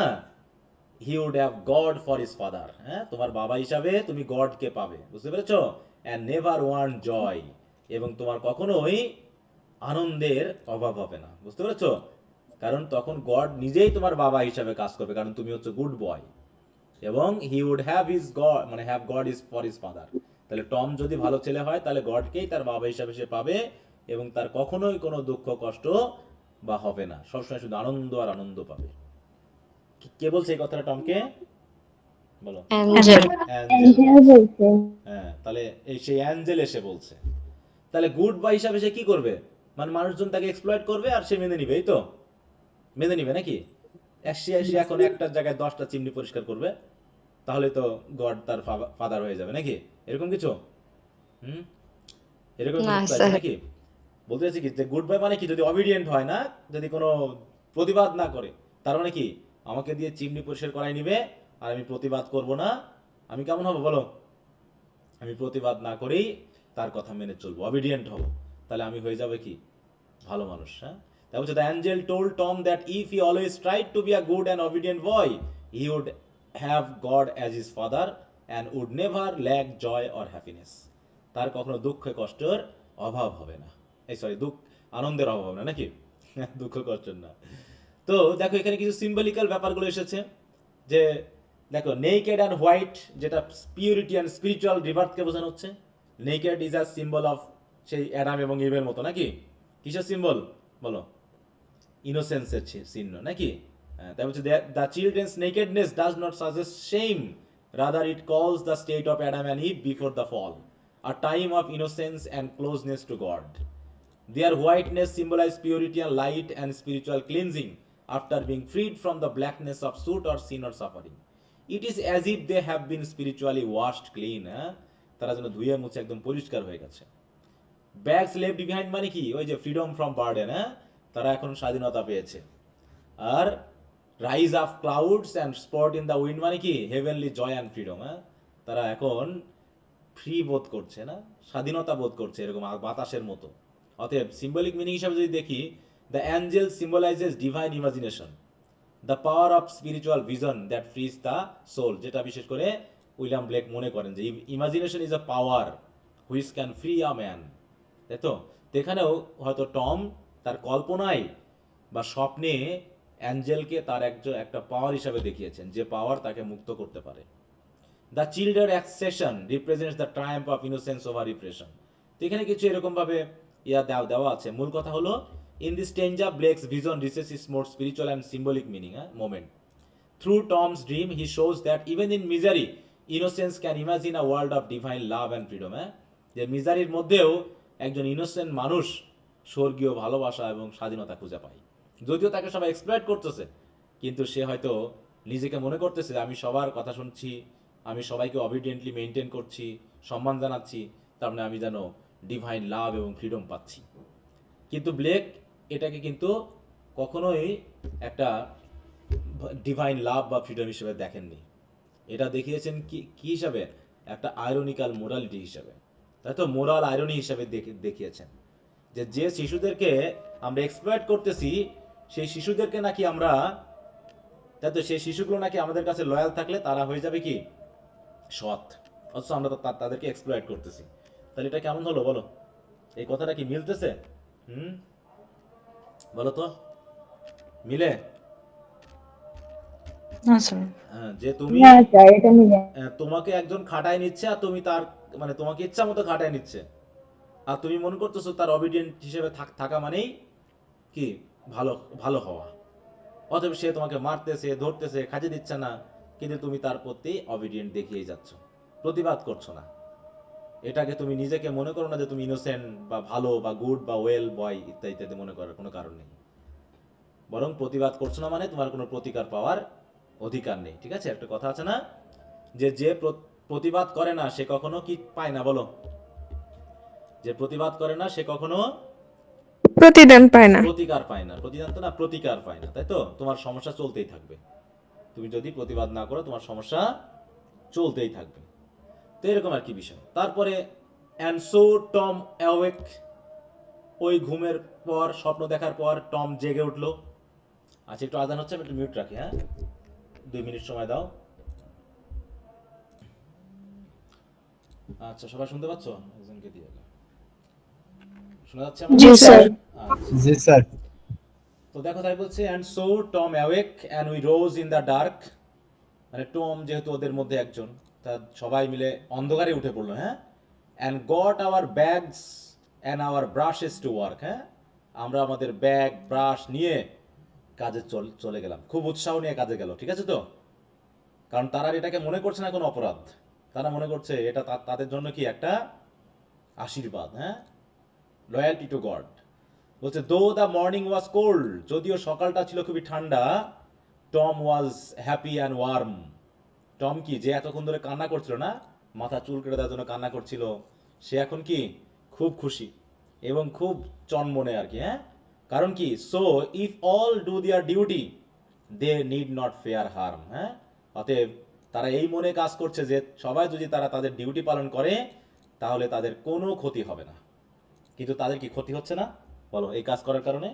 he would have God for his father, হ্যাঁ, তোমার বাবা হিসাবে তুমি গডকে পাবে, বুঝতে পেরেছো, অ্যান্ড নেভার ওয়ান্ট জয়, এবং তোমার কখনোই আনন্দের অভাব হবে না, বুঝতে পেরেছো, কারণ তখন গড নিজেই তোমার বাবা হিসাবে কাজ করবে, কারণ তুমি হচ্ছে গুড বয়, এবং he would have his God, মানে have God is for his father. তাহলে টম যদি ভালো ছেলে হয় তাহলে গডকেই তার বাবা হিসাবে সে পাবে, এবং তার কখনোই কোনো দুঃখ কষ্ট বা হবে না, সবসময় শুধু আনন্দ আর আনন্দ পাবে। কে বলছে এই কথাটা টমকে, বলো। অ্যাঞ্জেল। অ্যাঞ্জেল। হ্যাঁ, তাহলে এই সেই অ্যাঞ্জেল এসে বলছে, তাহলে গুড বয় হিসাবে সে কি করবে, মানে মানুষজন তাকে এক্সপ্লয়েট করবে আর সে মেনে নিবে, এই তো মেনে নিবে নাকি, সে এখন একটার জায়গায় 10টা চিমনি পরিষ্কার করবে, তাহলে তো গড তার ফাদার হয়ে যাবে নাকি, এরকম কিছু, হুম, এরকম না কিছু আছে স্যার। নাকি। বলতে চাইছি কি, যে গুড বয় মানে কি, যদি অবিডিয়েন্ট হয় না, যদি কোনো প্রতিবাদ না করে, তার মানে কি আমাকে দিয়ে চিমনি পরিষ্কার করাই নিবে আর আমি প্রতিবাদ করব না, আমি কেমন হবো বলো, আমি প্রতিবাদ না করেই তার কথা মেনে চলবো, অবিডিয়েন্ট হব, তাহলে আমি হয়ে যাবে কি ভালো মানুষ, হ্যাঁ। তাই বলছে, the angel told Tom that if he always tried to be a good and obedient boy, he would have God as his father and would never lack joy or happiness, তার কখনো দুঃখ কষ্টের অভাব হবে না, এই সরি আনন্দের অভাব হবে না নাকি, দুঃখ কষ্টের না। তো দেখো এখানে কিছু সিম্বলিক্যাল ব্যাপারগুলো এসেছে, যে দেখো নেকেড অ্যান্ড হোয়াইট, যেটা পিউরিটি অ্যান্ড স্পিরিচুয়াল রিভার্থকে বোঝানো হচ্ছে, naked is a symbol of সেই অ্যাডাম এবং ইভের মতো নাকি, কিসের সিম্বল বলো, ইনোসেন্সের চিহ্ন নাকি, তাই বলছে the children's nakedness does not suggest shame, rather it calls the state of Adam and Eve before the fall, a time of innocence and closeness to God. Their whiteness symbolizes purity and light and spiritual cleansing after being freed from the blackness of soot or sin or suffering. It is as if they have been spiritually washed clean, তারা যেন ধুয়ে মুছে একদম পরিষ্কার হয়ে গেছে। Bags left behind মানে কি, ওই যে ফ্রিডম ফ্রম বার্ডেন, তারা এখন স্বাধীনতা পেয়েছে। আর rise of clouds and sport in the wind মানে কি, হেভেনলি জয় অ্যান্ড ফ্রিডম, তারা এখন ফ্রি বোধ করছে না, স্বাধীনতা বোধ করছে এরকম বাতাসের মতো। অতএব সিম্বলিক মিনিং হিসাবে যদি দেখি, the angel symbolises divine imagination, the power of spiritual vision that frees the soul, যেটা বিশেষ করে উইলিয়াম ব্লেক মনে করেন যে imagination is a power which can free a man, তাই তো। এখানেও হয়তো টম তার কল্পনায় বা স্বপ্নে অ্যাঞ্জেলকে তার একটা পাওয়ার হিসাবে দেখিয়েছেন, যে পাওয়ার তাকে মুক্ত করতে পারে। The children ascension represents the triumph of innocence over repression, তো এখানে কিছু এরকম ভাবে দেওয়া আছে। মূল কথা হলো, in this stanza Blake's vision reaches is more spiritual and symbolic meaning moment. Through Tom's dream he shows that even in misery innocence can imagine a world of divine love and freedom, যে মিজারির মধ্যেও একজন innocent মানুষ স্বর্গীয় ভালোবাসা এবং স্বাধীনতা খুঁজে পায়। যদিও তাকে সবাই এক্সপ্লয়েট করতেছে, কিন্তু সে হয়তো নিজেকে মনে করতেছে আমি সবার কথা শুনছি, আমি সবাইকে অবিডিয়েন্টলি মেনটেন করছি, সম্মান জানাচ্ছি, তার মানে আমি যেন ডিভাইন লাভ এবং ফ্রিডম পাচ্ছি। কিন্তু ব্লেক এটাকে কিন্তু কখনোই একটা ডিভাইন লাভ বা ফ্রিডম হিসেবে দেখেননি, এটা দেখিয়েছেন কি হিসাবে, একটা আয়রনিক্যাল মোরালিটি হিসাবে, তাই তো, মোরাল আয়রনি হিসাবে দেখিয়েছেন, যে শিশুদেরকে আমরা এক্সপ্লয়েট করতেছি, সেই শিশুদেরকে নাকি আমরা, তাই তো, সেই শিশুগুলো নাকি আমাদের কাছে লয়াল থাকলে তারা হয়ে যাবে কি সৎ, অথচ আমরা তাদেরকে এক্সপ্লয়েট করতেছি। তাহলে এটা কেমন হলো বলো, এই কথাটা কি মিলতেছে? বলো তো, মিলে? না স্যার। যে তুমি, তোমাকে একজন খাটায় নিচ্ছে আর তুমি তার, মানে তোমাকে ইচ্ছা মতো খাটায় নিচ্ছে, আর তুমি মনে করতেছো তার অবিডিয়েন্ট হিসেবে থাকা মানেই কি ভালো ভালো হওয়া, অতএব সে তোমাকে মারতেছে, ধরতেছে, খাজে দিচ্ছে না, কিন্তু তুমি তার প্রতি অবিডিয়েন্ট দেখিয়ে যাচ্ছ, প্রতিবাদ করছো না। এটাকে তুমি নিজেকে মনে করো না যে তুমি ইনোসেন্ট বা ভালো বা গুড বা ওয়েল বয় ইত্যাদি ইত্যাদি মনে করার কোনো কারণ নেই। বরং প্রতিবাদ করছো না মানে তোমার কোনো প্রতিকার পাওয়ার অধিকার নেই। ঠিক আছে, একটা কথা আছে না যে যে প্রতিবাদ করে না সে কখনো কি পায় না, বলো? যে প্রতিবাদ করে না সে কখনো প্রতিদান পায় না। প্রতিকার পায় না। প্রতিদান তো না, প্রতিকার পায় না, তাই তো? তোমার সমস্যা চলতেই থাকবে, তুমি যদি প্রতিবাদ না করো তোমার সমস্যা চলতেই থাকবে। তো এরকম আর কি বিষয়। তারপরে অ্যান্ড সো টম অ্যাওয়েক, ওই ঘুমের পর, স্বপ্ন দেখার পর টম জেগে উঠলো। আচ্ছা, একটু আজান হচ্ছে, আমি একটু মিউট রাখি, হ্যাঁ, 2 মিনিট সময় দাও। আচ্ছা, সবাই শুনতে পাচ্ছ? একজনকে দিয়ে দাও। শোনা যাচ্ছে আমার? জি স্যার। আচ্ছা। জি স্যার। তো দেখো, তাই বলছে and so Tom awake and we rose in the dark, মানে টম যেহেতু ওদের মধ্যে একজন, তা সবাই মিলে অন্ধকারে উঠে পড়লো, হ্যাঁ। And got our bags and our brushes to work, হ্যাঁ, আমরা আমাদের ব্যাগ ব্রাশ নিয়ে কাজে চলে গেলাম, খুব উৎসাহ নিয়ে কাজে গেল। ঠিক আছে তো? কারণ তারা এটাকে মনে করছে না কোনো অপরাধ, তারা মনে করছে এটা তাদের জন্য কি একটা আশীর্বাদ, হ্যাঁ, লয়ালটি টু গড। বলছে দো দ্য মর্নিং ওয়াজ কোল্ড, যদিও সকালটা ছিল খুবই ঠান্ডা, Tom was happy and worm. Tom কি, যে এতক্ষণ ধরে কান্না করছিল না, মাথা চুল কেটে দেওয়ার জন্য কান্না করছিল, সে এখন কি খুব খুশি এবং খুব চনমনে আর কি, হ্যাঁ। কারণ কি, so if all do their duty they need not fear harm, হ্যাঁ। অতএব তারা এই মনে কাজ করছে যে সবাই যদি তারা তাদের ডিউটি পালন করে তাহলে তাদের কোনো ক্ষতি হবে না। কিন্তু তাদের কি ক্ষতি হচ্ছে না, বলো, এই কাজ করার কারণে?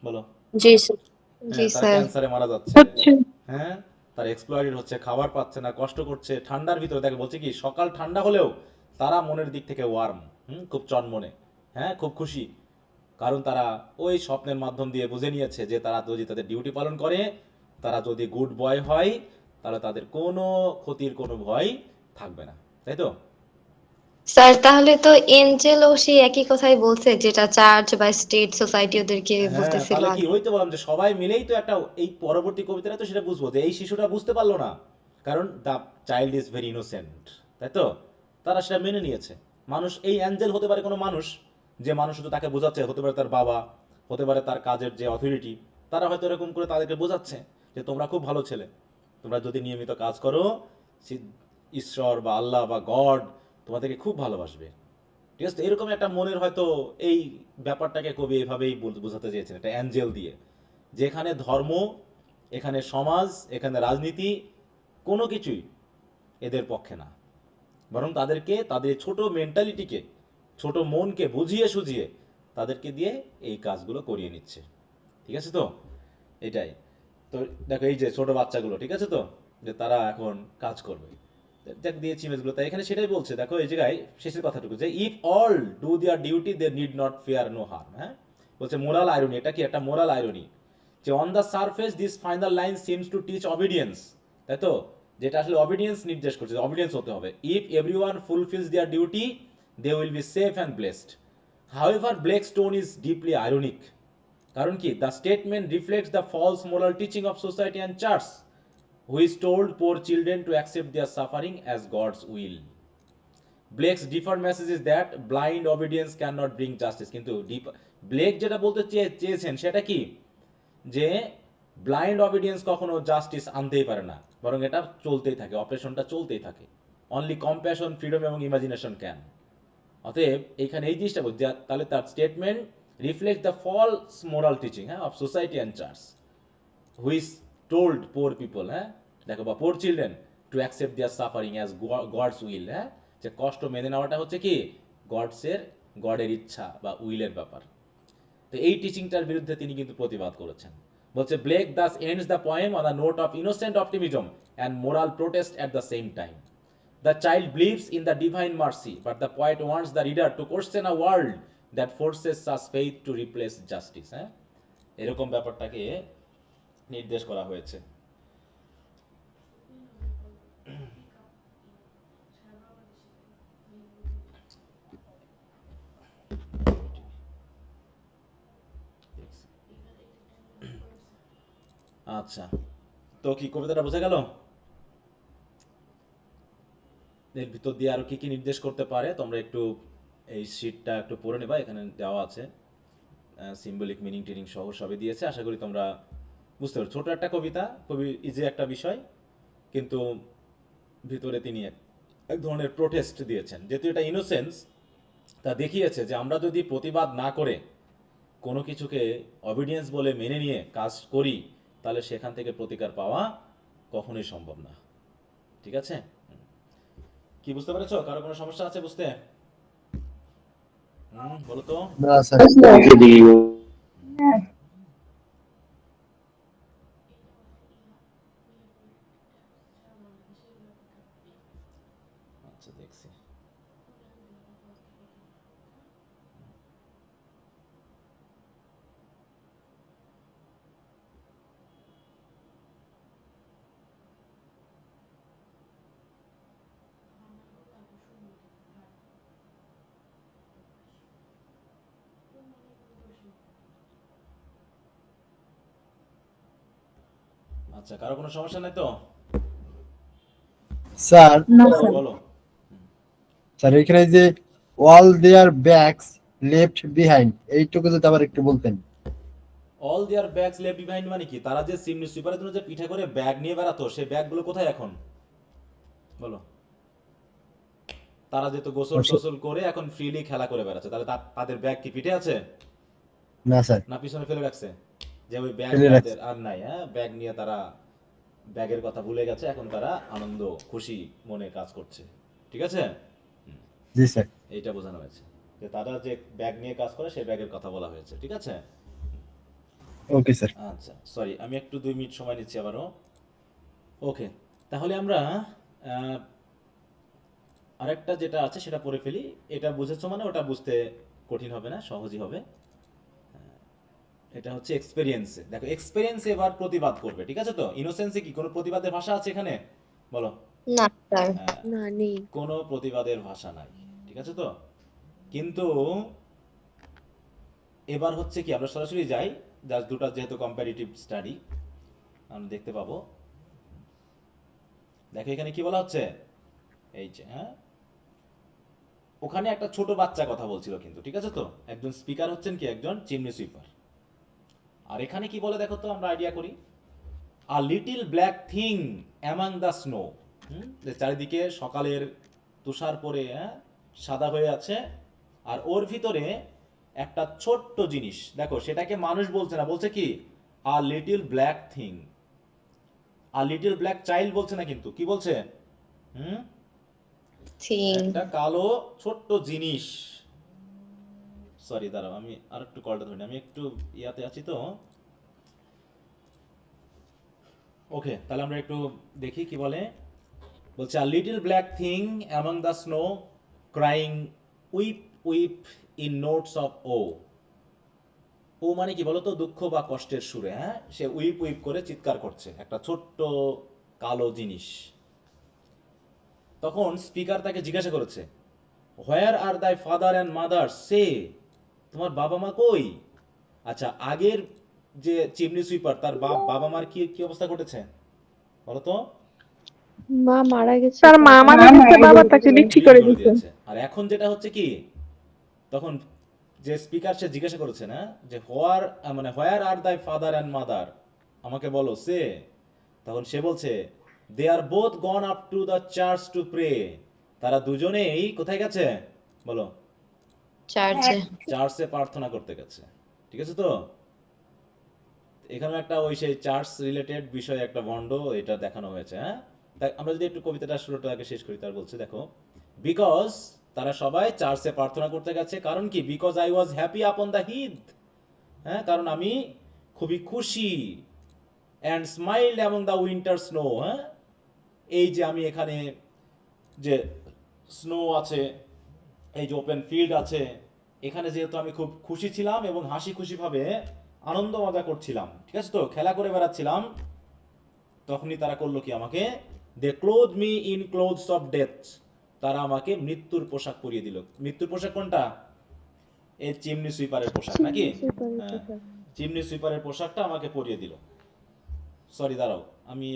বলো। জি স্যার। হ্যাঁ, তারা ক্যান্সারে মারা যাচ্ছে, হ্যাঁ, তারা এক্সপ্লয়েটেড হচ্ছে, খাবার পাচ্ছে না, কষ্ট করছে ঠান্ডার ভিতরে। দেখো বলছে কি, সকাল ঠান্ডা হলেও তারা মনের দিক থেকে ওয়ার্ম, খুব চনমনে, হ্যাঁ, খুব খুশি। কারণ তারা ওই স্বপ্নের মাধ্যম দিয়ে বুঝে নিয়েছে যে তারা যদি তাদের ডিউটি পালন করে, তারা যদি গুড বয় হয়, তাহলে তাদের কোনো ক্ষতির কোনো ভয় থাকবে না, তাই তো? স্যার তাহলে তো এঞ্জেলও সেই একই কথাই বলছে যেটা চার্চ বা স্টেট সোসাইটি ওদেরকে হ্যাঁ, বলতেছিল তাহলে কি, আগে। ওই তো বললাম যে সবাই মিলেই তো একটা, এই পরবর্তী কবিতাটা তো সেটা বুঝবো যে এই শিশুটা বুঝতে পারলো না, কারণ the child is very innocent, তাই তো? তারা সেটা মেনে নিয়েছে। মানুষ, এই অ্যাঞ্জেল হতে পারে কোনো মানুষ, যে মানুষ শুধু তাকে বোঝাচ্ছে, হতে পারে তার বাবা, হতে পারে তার কাজের যে অথরিটি, তারা হয়তো এরকম করে তাদেরকে বোঝাচ্ছে যে তোমরা খুব ভালো ছেলে, তোমরা যদি নিয়মিত কাজ করো, ঈশ্বর বা আল্লাহ বা গড তোমাদেরকে খুব ভালোবাসবে। ঠিক আছে, এরকম একটা মনের হয়তো এই ব্যাপারটাকে কবি এভাবেই বোঝাতে চেয়েছেন, একটা অ্যাঞ্জেল দিয়ে, যেখানে ধর্ম, এখানে সমাজ, এখানে রাজনীতি কোনো কিছুই এদের পক্ষে না, বরং তাদেরকে, তাদের ছোট মেন্টালিটিকে, ছোট মনকে বুঝিয়ে সুঝিয়ে তাদেরকে দিয়ে এই কাজগুলো করিয়ে নিচ্ছে। ঠিক আছে তো? এটাই তো। দেখো এই যে ছোট বাচ্চাগুলো, ঠিক আছে তো, যে তারা এখন কাজ করবে, দেখ দিয়েছি ইমেজগুলো, তাই এখানে সেটাই বলছে। দেখো এই জায়গায় শেষের কথাটুকু, যে if all do their duty they need not fear no harm, হ্যাঁ। বলছে মোরাল আইরনি, এটা কি একটা মোরাল আইরনি, যে on the surface this final line seems to teach obedience, তাই তো? যেটা আসলে অবিডিয়েন্স নির্দেশ করছে, অবিডিয়েন্স হতে হবে। If everyone fulfils their duty they will be safe and blessed. However Blake stone is deeply ironic, কারণ কি, the statement reflects the false moral teaching of society and church, who is told poor children to accept their suffering as God's will. Blake's deeper message is that blind obedience cannot bring justice. কিন্তু Blake যেটা বলতে চেয়েছেন সেটা কি, যে blind obedience কখনো justice আনতেই পারে না, বরং এটা চলতেই থাকে, অপারেশনটা চলতেই থাকে। অনলি কম্প্যাশন, ফ্রিডম এবং ইমাজিনেশন ক্যান। অতএব এইখানে এই জিনিসটা বলছে, তাহলে তার statement reflect the false moral teaching, হ্যাঁ, of society and church, who is told poor people, হ্যাঁ, দেখো, বা poor children to accept their suffering as God's will, হ্যাঁ, যে কষ্ট মেনে নেওয়াটা হচ্ছে কি গডের ইচ্ছা বা উইলের ব্যাপার। তো এই টিচিংটার বিরুদ্ধে তিনি কিন্তু প্রতিবাদ করেছেন। বলছে Blake thus ends the poem on the note of innocent optimism and moral protest at the same time. The child believes in the divine mercy, but the poet wants the reader to question a world that forces such faith to replace justice, হ্যাঁ, এরকম ব্যাপারটাকে নির্দেশ করা হয়েছে। আচ্ছা, তো কি কবিতাটা বোঝা গেল? এর ভিতর দিয়ে আরো কি কি নির্দেশ করতে পারে তোমরা একটু এই শীটটা একটু পড়ে নেবা, এখানে দেওয়া আছে সিম্বলিক মিনিং টিনিং সহ সবই দিয়েছে। আশা করি তোমরা বুঝতে পারো। ছোট একটা কবিতা, খুবই ইজি একটা বিষয়, কিন্তু ভিতরে তিনি এক ধরনের প্রোটেস্ট দিয়েছেন। যেহেতু এটা ইনোসেন্স, তা দেখিয়েছে যে আমরা যদি প্রতিবাদ না করে কোনো কিছুকে অবিডিয়েন্স বলে মেনে নিয়ে কাজ করি, তাহলে সেখান থেকে প্রতিকার পাওয়া কখনোই সম্ভব না। ঠিক আছে? কি বুঝতে পেরেছো? কারো কোনো সমস্যা আছে বুঝতে? বলো তো। না স্যার। আচ্ছা, দেখছি। আচ্ছা, কারো কোনো সমস্যা নাই তো? স্যার, বলো। স্যার এখানে যে all their bags left behind, এইটুকু যদি আবার একটু বলতেন। All their bags left behind মানে কি? তারা যে চিমনি সুইপারের জন্য যে পিঠে করে ব্যাগ নিয়ে বেড়াতো, সেই ব্যাগগুলো কোথায় এখন? বলো। তারা যেহেতু গোসল টোসল করে এখন ফ্রিলি খেলা করে বেড়াচ্ছে, তাহলে তাদের ব্যাগ কি পিঠে আছে? না স্যার, না পিছনে ফেলে রাখছে? যে ওই ব্যাগ ফেলে রাখছে। তাদের আর নাই, হ্যাঁ? ব্যাগ নিয়ে তারা ব্যাগের কথা ভুলে গেছে, এখন তারা আনন্দ খুশি মনে কাজ করছে। ঠিক আছে? জি স্যার। এইটা বোঝানো হয়েছে যে তারা যে ব্যাগ নিয়ে কাজ করে সেই ব্যাগের কথা বলা হয়েছে। ঠিক আছে? Okay sir. আচ্ছা, সরি, আমি একটু 2 মিনিট সময় নিচ্ছি আবারও। ওকে, তাহলে আমরা আরেকটা যেটা আছে সেটা পড়ে ফেলি। এটা বুঝেছো মানে ওটা বুঝতে কঠিন হবে না, সহজই হবে। এটা হচ্ছে এক্সপেরিয়েন্সে। দেখো, এক্সপেরিয়েন্সে এবার প্রতিবাদ করবে। ঠিক আছে? তো ইনোসেন্সে কি কোনো প্রতিবাদের ভাষা আছে এখানে? বলো। না স্যার। না, নেই। কোনো প্রতিবাদের ভাষা নাই। ঠিক আছে? তো কিন্তু এবার হচ্ছে কি, আমরা সরাসরি যাই, জাস্ট দুটো যেহেতু কম্পারিটিভ স্টাডি আমরা দেখতে পাবো। দেখো এখানে কি বলা হচ্ছে, এই যে ওখানে একটা ছোট বাচ্চা কথা বলছিল কিন্তু। ঠিক আছে? তো একজন স্পিকার হচ্ছেন কি, একজন চিমনি সুইপার। আর এখানে কি বলে দেখো তো, আমরা আইডিয়া করি। A little black thing among the snow. যে চারিদিকে সকালের তুষার পরে সাদা হয়ে আছে, আর ওর ভিতরে একটা ছোট্ট জিনিস। দেখো, সেটাকে মানুষ বলছে না, বলছে কি a little black thing. A little black child বলছে না, কিন্তু কি বলছে? থিং। একটা কালো ছোট্ট জিনিস। সরি, দাঁড়াও, আমি আর একটু কলটা ধরি, আমি একটু ইয়াতে আছি তো। ওকে, তাহলে আমরা একটু দেখি কি বলে। বলছে a little black thing among the snow crying weep weep in notes of woe. Woe মানে কি বলতো? দুঃখ বা কষ্টের সুরে। সে উইপ উইপ করে চিৎকার করছে, একটা ছোট্ট কালো জিনিস। তখন স্পিকার তাকে জিজ্ঞাসা করেছে, হোয়ার আর দাই ফাদার অ্যান্ড মাদার? সে, তোমার বাবা মা কই? আচ্ছা, আগের যে চিমনি সুইপার, তার বাবা মার কি কি অবস্থা ঘটেছে বলো তো? মা মারা গেছে। তার মা মারা গেছে, বাবা তাকে বিক্রি করে বিক্রি করে দিয়েছে। দিয়েছে। আর এখন যেটা হচ্ছে কি, তখন যে স্পিকার সে জিজ্ঞাসা করেছে না যে হোয়ার আর দাই ফাদার অ্যান্ড মাদার, আমাকে বলো সে। তখন সে বলছে they are both gone up to the church to pray. তারা দুজনেই কোথায় গেছে বলো? চার্চে। চার্চে প্রার্থনা করতে গেছে। ঠিক আছে? তো এখানে একটা ওই সেই চার্চ রিলেটেড বিষয়ে একটা বন্ড এটা দেখানো হয়েছে। তাই আমরা যদি একটু কবিতাটা শুরুটা আগে শেষ করি। তার বলছে দেখো, বিকজ তারা সবাই চার্চে প্রার্থনা করতে গেছে। কারণ কি? Because I was happy upon the Heath. কারণ আমি খুবই খুশি। And smiled among the winter snow. এই যে আমি এখানে যে স্নো আছে, এই যে ওপেন ফিল্ড আছে, এখানে যেহেতু আমি খুব খুশি ছিলাম এবং হাসি খুশি ভাবে আনন্দ মজা করছিলাম। ঠিক আছে? তো খেলা করে বেড়াচ্ছিলাম। তখনই তারা করলো কি, আমাকে they clothe me in clothes of death. তারা আমাকে মৃত্যুর পোশাক পরিয়ে দিল। মৃত্যুর পোশাক কোনটা? এই চিমনি সুইপারের পোশাক নাকি? চিমনি সুইপারের পোশাকটা আমাকে পরিয়ে দিল। সরি দাঁড়াও, আমি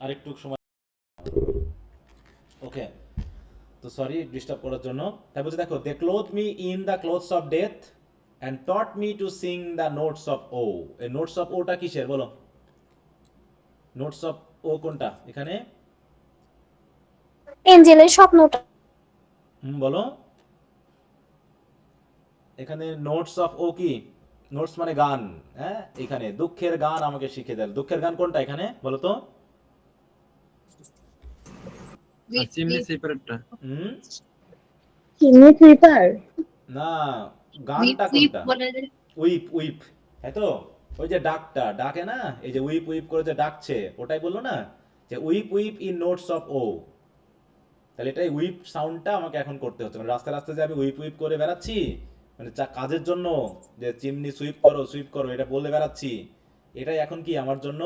আরেকটু সময়, ওকে। তো সরি ডিস্টার্ব করার জন্য। তাই বলছে দেখো, they clothe me in the clothes of death and taught me to sing the notes of woe. এই নোটস অফ ওটা কিসের বলো? নোটস অফ ও কোনটা এখানে? এঞ্জেলের স্বপ্নটা। বলো। এখানে নোটস অফ ও কি? নোটস মানে গান, হ্যাঁ। এখানে দুঃখের গান আমাকে শিখে দেয়। দুঃখের গান কোনটা এখানে বলো তো? চিমনি সুইপারটা। Chimney sweeper. না, গানটা কোনটা? উইপ উইপ, হ্যাঁ তো। ওই যে ডাকটা ডাকে না, এই যে উইপ উইপ করে যে ডাকছে, ওটাই বললো না যে weep weep in notes of woe. তাহলে এটাই উইপ সাউন্ডটা আমাকে এখন করতে হচ্ছে, মানে রাস্তায় রাস্তায় যে আমি উইপ উইপ করে বেড়াচ্ছি, মানে কাজের জন্য যে চিমনি সুইপ করো এটা বলে বেড়াচ্ছি, এটাই এখন কি আমার জন্য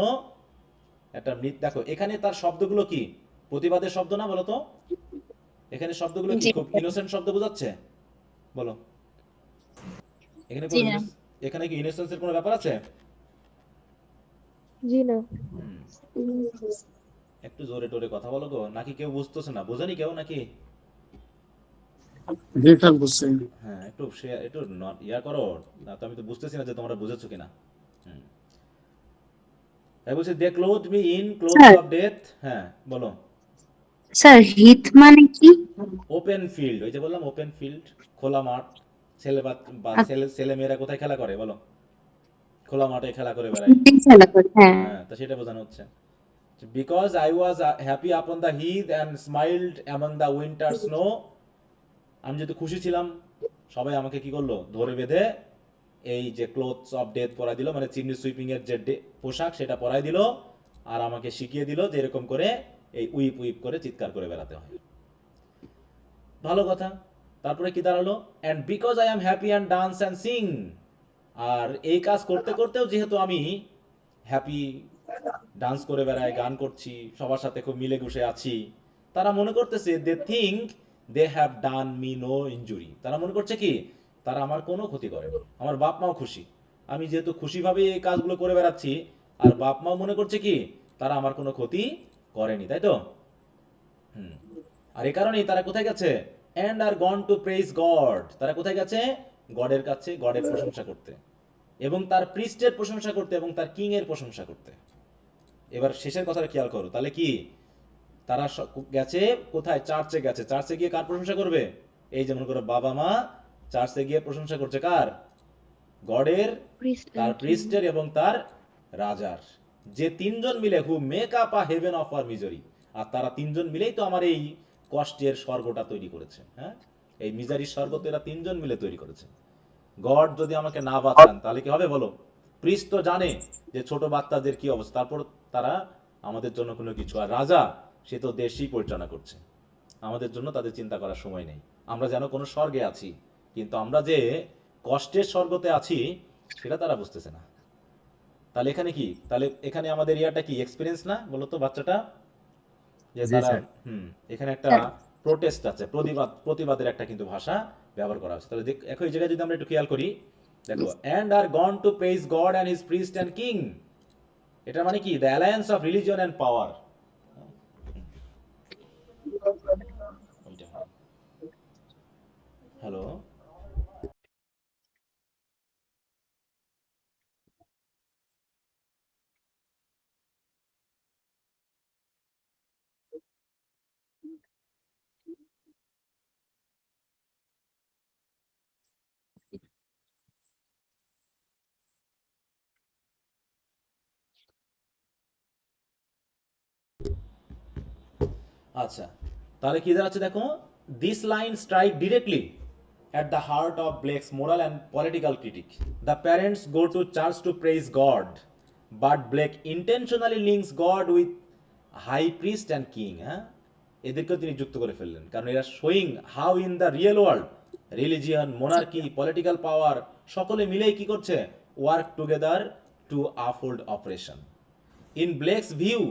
একটা মৃত। দেখো এখানে তার শব্দগুলো কি প্রতিবাদের শব্দ না বলো তো? এখানে শব্দগুলো কি জি। খুব ইনোসেন্ট শব্দ বোঝাচ্ছে বলো? এখানে জি না। এখানে কি ইনোসেন্সের কোনো ব্যাপার আছে? জি না। একটু জোরে টোরে কথা বলো গো, নাকি কেউ বুঝতেছে না? বোঝেনি কেউ নাকি? হ্যাঁ, একটু ইয়া করো না, তো আমি তো বুঝতেছি না যে তোমরা বুঝেছো কিনা। তাই বলছে they clothe me in clothes of death. হ্যাঁ বলো। স্যার হিথ মানে কি? ওপেন ফিল্ড, ওই যে বললাম ওপেন ফিল্ড, খোলা মাঠ। ছেলে মেয়েরা কোথায় খেলা করে বলো? খোলা মাঠে খেলা করে বেড়ায়। খেলা করে, হ্যাঁ। হ্যাঁ, তো সেটা বোঝানো হচ্ছে। Because I was happy upon the Heath and স্মাইলড among the winter snow. আমি যেহেতু খুশি ছিলাম, সবাই আমাকে কি করলো, ধরে বেঁধে এই যে ক্লোথস অফ ডেথ পরাই দিল, মানে চিমনি সুইপিং এর যে পোশাক সেটা পরাই দিল, আর আমাকে শিখিয়ে দিল যে এরকম করে এই উইপ উইপ করে চিৎকার করে বেড়াতে হয়। ভালো কথা। তারপরে কি দাঁড়ালো? And because I am happy and dance and sing. আর এই কাজ করতে করতেও যেহেতু আমি হ্যাপি, ডান্স করে বেড়াই, গান করছি, সবার সাথে খুব মিলে গুষে আছি, তারা মনে করতেছে they think they have done me no injury. তারা মনে করছে কি, তারা আমার কোনো ক্ষতি করেনি। আমার বাপ মাও খুশি, আমি যেহেতু খুশিভাবে এই কাজগুলো করে বেড়াচ্ছি, আর বাপ মাও মনে করছে কি তারা আমার কোনো ক্ষতি করেনি, তাই তো? আর এই কারণেই তারা কোথায় গেছে? And are gone to praise God. তারা কোথায় গেছে? গডের কাছে, গডের প্রশংসা করতে, এবং তার প্রিস্টের প্রশংসা করতে, এবং তার কিং এর প্রশংসা করতে। এবার শেষের কথাটা খেয়াল করো, তাহলে কি তারা গেছে কোথায়? চার্চে গেছে। চার্চে গিয়ে কার প্রশংসা করবে? এই যেমন করে বাবা মা চার্চে গিয়ে প্রশংসা করছে কার? গডের, তার প্রিস্টের এবং তার রাজার। যে তিনজন মিলে who make up a heaven of our misery. আর তারা তিনজন মিলেই তো আমার এই কষ্টের স্বর্গটা তৈরি করেছে। হ্যাঁ, এই মিজারির স্বর্গ তো এরা তিনজন মিলে তৈরি করেছে। গড যদি আমাকে না বাঁচান তাহলে কি হবে বলো? প্রিস্ট তো জানে যে ছোট বাচ্চাদের কি অবস্থা, তারপর তারা আমাদের জন্য কোনো কিছু। আর রাজা, সে তো দেশই পরিচালনা করছে, আমাদের জন্য তাদের চিন্তা করার সময় নেই। আমরা যেন কোনো স্বর্গে আছি, কিন্তু আমরা যে কষ্টের স্বর্গতে আছি সেটা তারা বুঝতেছে না। তাহলে এখানে কি, তাহলে এখানে আমাদের ইয়াটা কি এক্সপিরিয়েন্স না বলো তো বাচ্চাটা? যে জি তারা স্যার। এখানে একটা প্রোটেস্ট আছে, প্রতিবাদের একটা কিন্তু ভাষা ব্যবহার করা হচ্ছে। তাহলে একই জায়গায় যদি আমরা একটু খেয়াল করি, দেখো and are gone to praise God and his priest and king. এটা মানে কি? The alliance of religion and power. Hello, আচ্ছা, তাহলে কি দাঁড়াচ্ছে দেখো, this line strike directly at the heart of Blake's moral and political critique. The parents go to church to praise God, but Blake intentionally links God with high priest and king. হ্যাঁ, এদেরকেও তিনি যুক্ত করে ফেললেন, কারণ এরা showing how in the real world religion, monarchy, political পাওয়ার সকলে মিলেই কি করছে? Work together two uphold operation. In Blake's view,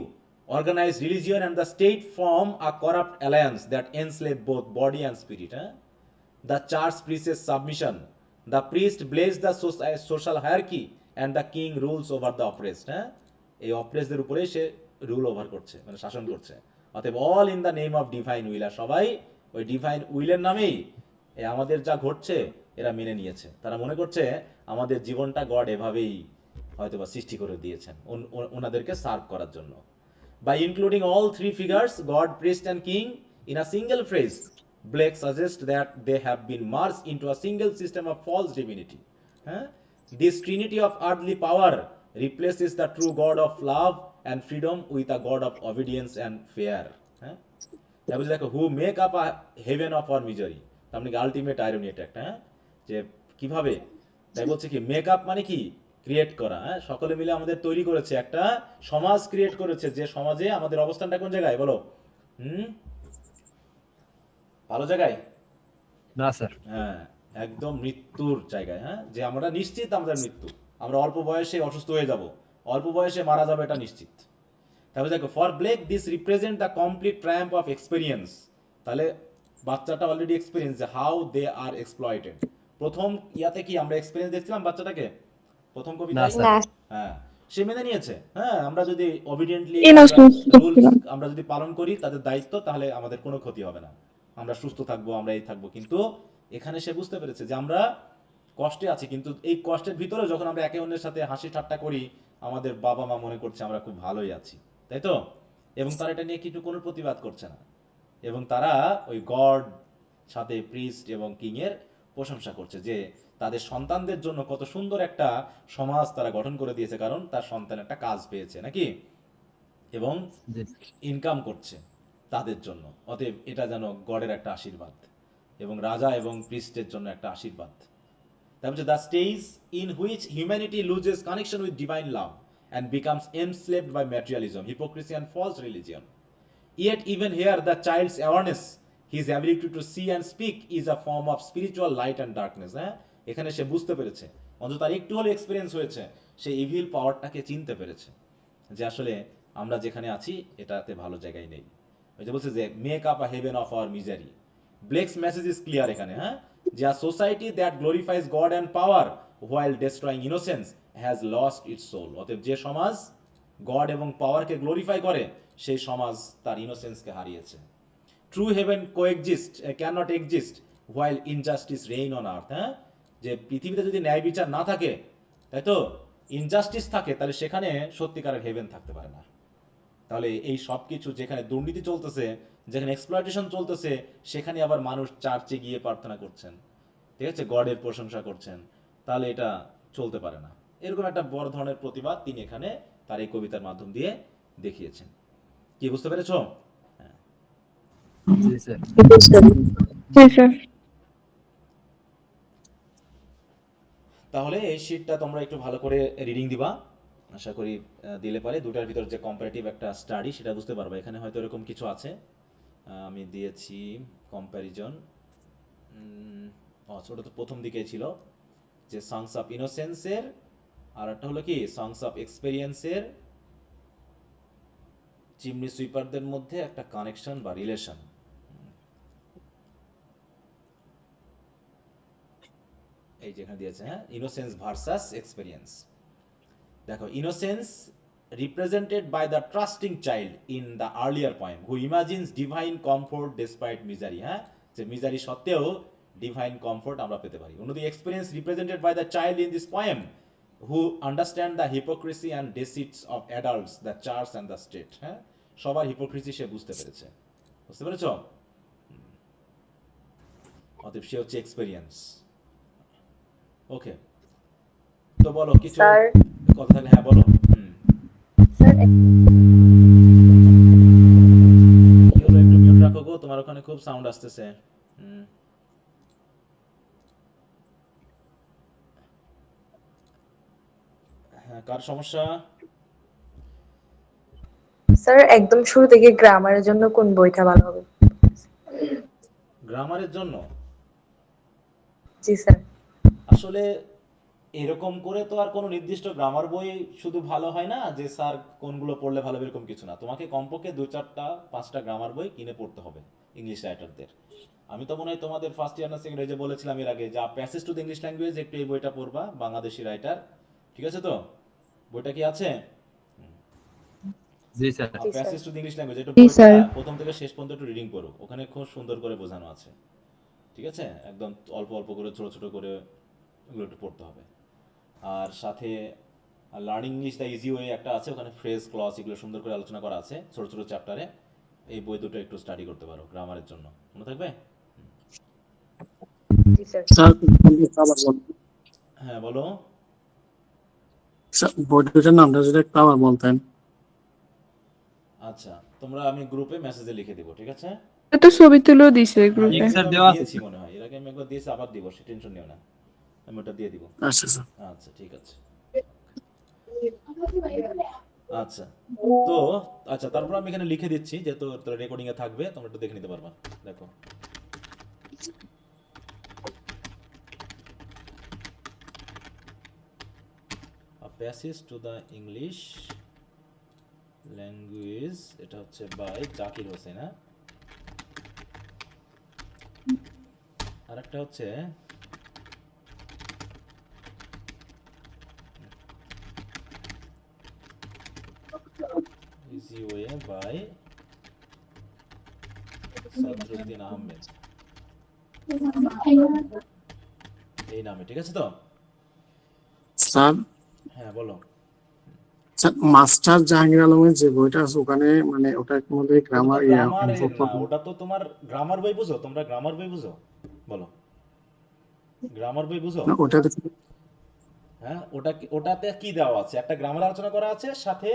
organized religion and the state form a corrupt alliance that enslave both body and spirit. The church preaches submission, the priest blazes the social hierarchy, and the king rules over the oppressed. এই অপ্রেসদের উপরে সে rule over করছে, মানে শাসন করছে। অতএব all in the name of divine will, আর সবাই ওই ডিভাইন উইলের নামেই আমাদের যা ঘটছে এরা মেনে নিয়েছে। তারা মনে করছে আমাদের জীবনটা গড এভাবেই হয়তোবা সৃষ্টি করে দিয়েছেন ওনাদেরকে সার্ভ করার জন্য। By including all three figures, God, priest and king, in a single phrase, Blake suggests that they have been merged into a single system of false divinity. This trinity of earthly power replaces the true God of love and freedom with a God of obedience and fear. তারপরে দেখো, who make up a heaven of our misery. তার মানে ultimate irony এটা একটা, যে কিভাবে, তাই বলছে কি মেক আপ মানে কি ক্রিয়েট করা, সকলে মিলে আমাদের তৈরি করেছে একটা সমাজ ক্রিয়েট করেছে, যে সমাজে আমাদের অবস্থানটা কোন জায়গায় বলো? ভালো জায়গায় না স্যার, হ্যাঁ, একদম মৃত্যুর জায়গায়। যে আমরা নিশ্চিত আমাদের মৃত্যু, আমরা অল্প বয়সে অসুস্থ হয়ে যাব, অল্প বয়সে মারা যাবে, এটা নিশ্চিত। তারপরে দেখো, for Blake this represent the complete triumph of experience. তাহলে বাচ্চাটা already experience, how they are exploited. প্রথম ইয়াতে কি আমরা এক্সপেরিয়েন্স দেখছিলাম বাচ্চাটাকে প্রথম কবিতায়? হ্যাঁ, সে মেনে নিয়েছে। আমরা যদি অবিডিয়েন্টলি রুলস আমরা যদি পালন করি তাদের দায়িত্ব, তাহলে আমাদের কোনো ক্ষতি হবে না, আমরা সুস্থ থাকবো, আমরা এই থাকবো। কিন্তু এখানে সে বুঝতে পেরেছে যে আমরা কষ্টে আছি, কিন্তু এই কষ্টের ভিতরে যখন আমরা একে অন্যের সাথে হাসি ঠাট্টা করি, আমাদের বাবা মা মনে করছে আমরা খুব ভালোই আছি, তাই তো? এবং তারা এটা নিয়ে কিছু কোনো প্রতিবাদ করছে না, এবং তারা ওই গড সাথে প্রিস্ট এবং কিং এর প্রশংসা করছে যে তাদের সন্তানদের জন্য কত সুন্দর একটা সমাজ তারা গঠন করে দিয়েছে, কারণ তার সন্তান একটা কাজ পেয়েছে নাকি, এবং ইনকাম করছে তাদের জন্য। অতএব এটা যেন গডের একটা আশীর্বাদ, এবং রাজা এবং প্রিস্টের জন্য একটা আশীর্বাদ। তারপরে the stage in which humanity loses connection with divine love and becomes enslaved by materialism, hypocrisy and false religion. Yet even here the child's awareness, his ability to see and speak is a form of spiritual light and darkness. এখানে সে বুঝতে পেরেছে, অন্তত তার একটু হলে experience হয়েছে, সে evil পাওয়ারটাকে চিনতে পেরেছে, যে আসলে আমরা যেখানে আছি এটাতে ভালো জায়গায় নেই। ওই যে বলছে যে make up a heaven of our misery. Blake's message is clear এখানে, যে a society that glorifies God and power while destroying innocence has lost its soul. অতএব যে সমাজ গড এবং পাওয়ারকে গ্লোরিফাই করে, সেই সমাজ তার ইনোসেন্সকে হারিয়েছে। True heaven cannot exist while injustice reign on earth. যে পৃথিবীতে যদি ন্যায় বিচার না থাকে, তাই তো, ইনজাস্টিস থাকে, তাহলে সেখানে সত্যিকারের হেভেন থাকতে পারে না। তাহলে এই সব কিছু যেখানে দুর্নীতি চলতেছে, যেখানে এক্সপ্লয়টেশন চলতেছে, সেখানে আবার মানুষ চার্চে গিয়ে প্রার্থনা করছেন, ঠিক আছে, গডের প্রশংসা করছেন, তাহলে এটা চলতে পারে না। এরকম একটা বড় ধরনের প্রতিবাদ তিনি এখানে তার এই কবিতার মাধ্যম দিয়ে দেখিয়েছেন। কি বুঝতে পেরেছো? জি স্যার। তাহলে এই শীটটা তোমরা একটু ভালো করে রিডিং দিবা, আশা করি দিলে পারে দুটার ভিতর যে কম্পারেটিভ একটা স্টাডি, সেটা বুঝতে পারবা। এখানে হয়তো এরকম কিছু আছে, আমি দিয়েছি কম্প্যারিজন, ওটা তো প্রথম দিকে ছিল, যে সংস অফ ইনোসেন্সের, আর একটা হলো কি সংস অফ এক্সপেরিয়েন্সের চিমনি সুইপারদের মধ্যে একটা কানেকশন বা রিলেশন। এই যেখানে দিয়েছে, ইনোসেন্স ভার্সাস এক্সপেরিয়েন্স। দেখো, innocence represented by the trusting child in the earlier poem who imagines divine comfort despite misery, যে মিজারি সত্ত্বেও ডিভাইন কমফোর্ট আমরা পেতে পারি। অন্যদিকে experience represented by the child in this poem who understand the hypocrisy and deceits of adults, the church and the state. সবার hypocrisy সে বুঝতে পেরেছে, বুঝতে পেরেছ? অতএব সে হচ্ছে এক্সপেরিয়েন্স। ওকে, তো বলো কিছু কথা থাকলে। হ্যাঁ বলো। একটু মিউট রাখো গো, তোমার ওখানে খুব সাউন্ড আসতেছে। কার সমস্যা? স্যার একদম শুরু থেকে গ্রামারের জন্য কোন বইটা ভালো হবে? গ্রামারের জন্য? জি স্যার। আসলে এরকম করে তো আর কোনো নির্দিষ্ট গ্রামার বই শুধু ভালো হয় না, যে স্যার কোনগুলো পড়লে ভালো, এরকম কিছু না। তোমাকে কমপক্ষে 2-4-5টা গ্রামার বই কিনে পড়তে হবে ইংলিশ রাইটারদের। আমি তো মনে হয় তোমাদের ফার্স্ট ইয়ার না সেকেন্ড ইয়ারে বলেছিলাম এর আগে, যা passage to the English language, একটু এই বইটা পড়বা, বাংলাদেশি রাইটার, ঠিক আছে তো? বইটা কি আছে? জি sir. Passage to English language এটা জি, বইটা স্যার। প্রথম থেকে শেষ পর্যন্ত একটু রিডিং করো, ওখানে খুব সুন্দর করে বোঝানো আছে, ঠিক আছে? একদম অল্প অল্প করে ছোট ছোট করে এগুলো একটু পড়তে হবে। আর সাথে learning English the easy way একটা আছে, ওখানে ফ্রেজ ক্লজ এগুলো সুন্দর করে আলোচনা করা আছে ছোট ছোট চ্যাপ্টারে। এই বই দুটো একটু স্টাডি করতে পারো গ্রামারের জন্য, মনে থাকবে? স্যার আবার বলুন। হ্যাঁ বলো। স্যার বইটার নামটা যদি একটু আবার বলতেন। আচ্ছা, তোমরা আমি গ্রুপে মেসেজে লিখে দিব, ঠিক আছে? তো ছবি তুলেও দিছে হ্যাঁ, গ্রুপে। এর আগে স্যার আমি দেওয়া আছে। দিয়েছি মনে হয়, এর আগে আমি একবার দিয়েছি, আবার দিব, সে টেনশন নিও না, আমি ওটা দিয়ে দিব। আচ্ছা স্যার। আচ্ছা ঠিক আছে। আচ্ছা, তো আচ্ছা তারপর আমি এখানে লিখে দিচ্ছি, যেহেতু রেকর্ডিং এ থাকবে, তোমরা একটু দেখে নিতে পারবা। দেখো, A Passage to the English Language, এটা হচ্ছে বাই জাকির হোসেন। হ্যাঁ, আর একটা হচ্ছে Easy Way by সাদরুদ্দিন আহমেদ, এই নামে, ঠিক আছে তো? স্যার হ্যাঁ বলো। স্যার মাস্টার জাহাঙ্গীর আলমের যে বইটা আছে ওখানে মানে ওটার মধ্যে গ্রামার গ্রামারের না, ওটা তো তোমার গ্রামার বই বুঝো, তোমরা গ্রামার বই বুঝো, বলো গ্রামার বই বুঝো? ওটাতে হ্যাঁ, ওটাতে কি দেওয়া আছে? একটা গ্রামার আলোচনা করা আছে, সাথে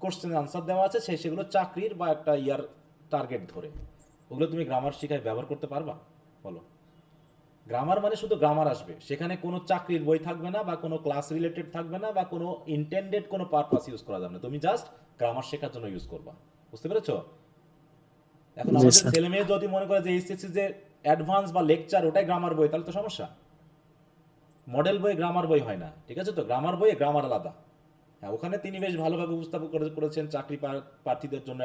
কোশ্চেন আনসার দেওয়া আছে, সেগুলো চাকরির বা একটা ইয়ার টার্গেট ধরে, ওগুলো তুমি গ্রামার শিখায় ব্যবহার করতে পারবা? বলো। গ্রামার মানে শুধু গ্রামার আসবে, সেখানে কোনো চাকরির বই থাকবে না, বা কোনো ক্লাস রিলেটেড থাকবে না, বা কোনো ইন্টেন্ডেড কোনো পারপাস ইউজ করা যাবে না, তুমি জাস্ট গ্রামার শেখার জন্য ইউজ করবা। বুঝতে পেরেছো? এখন জি, আমাদের স্যার। ছেলে মেয়ে যদি মনে করে যে এইচএসসি যে অ্যাডভান্স বা লেকচার ওটাই গ্রামার বই, তাহলে তো সমস্যা। মডেল বই গ্রামার বই হয় না, ঠিক আছে তো? গ্রামার বই, গ্রামার আলাদা। হ্যাঁ, ওখানে তিনি বেশ ভালোভাবে উপস্থাপন করেছেন চাকরি প্রার্থীদের জন্য,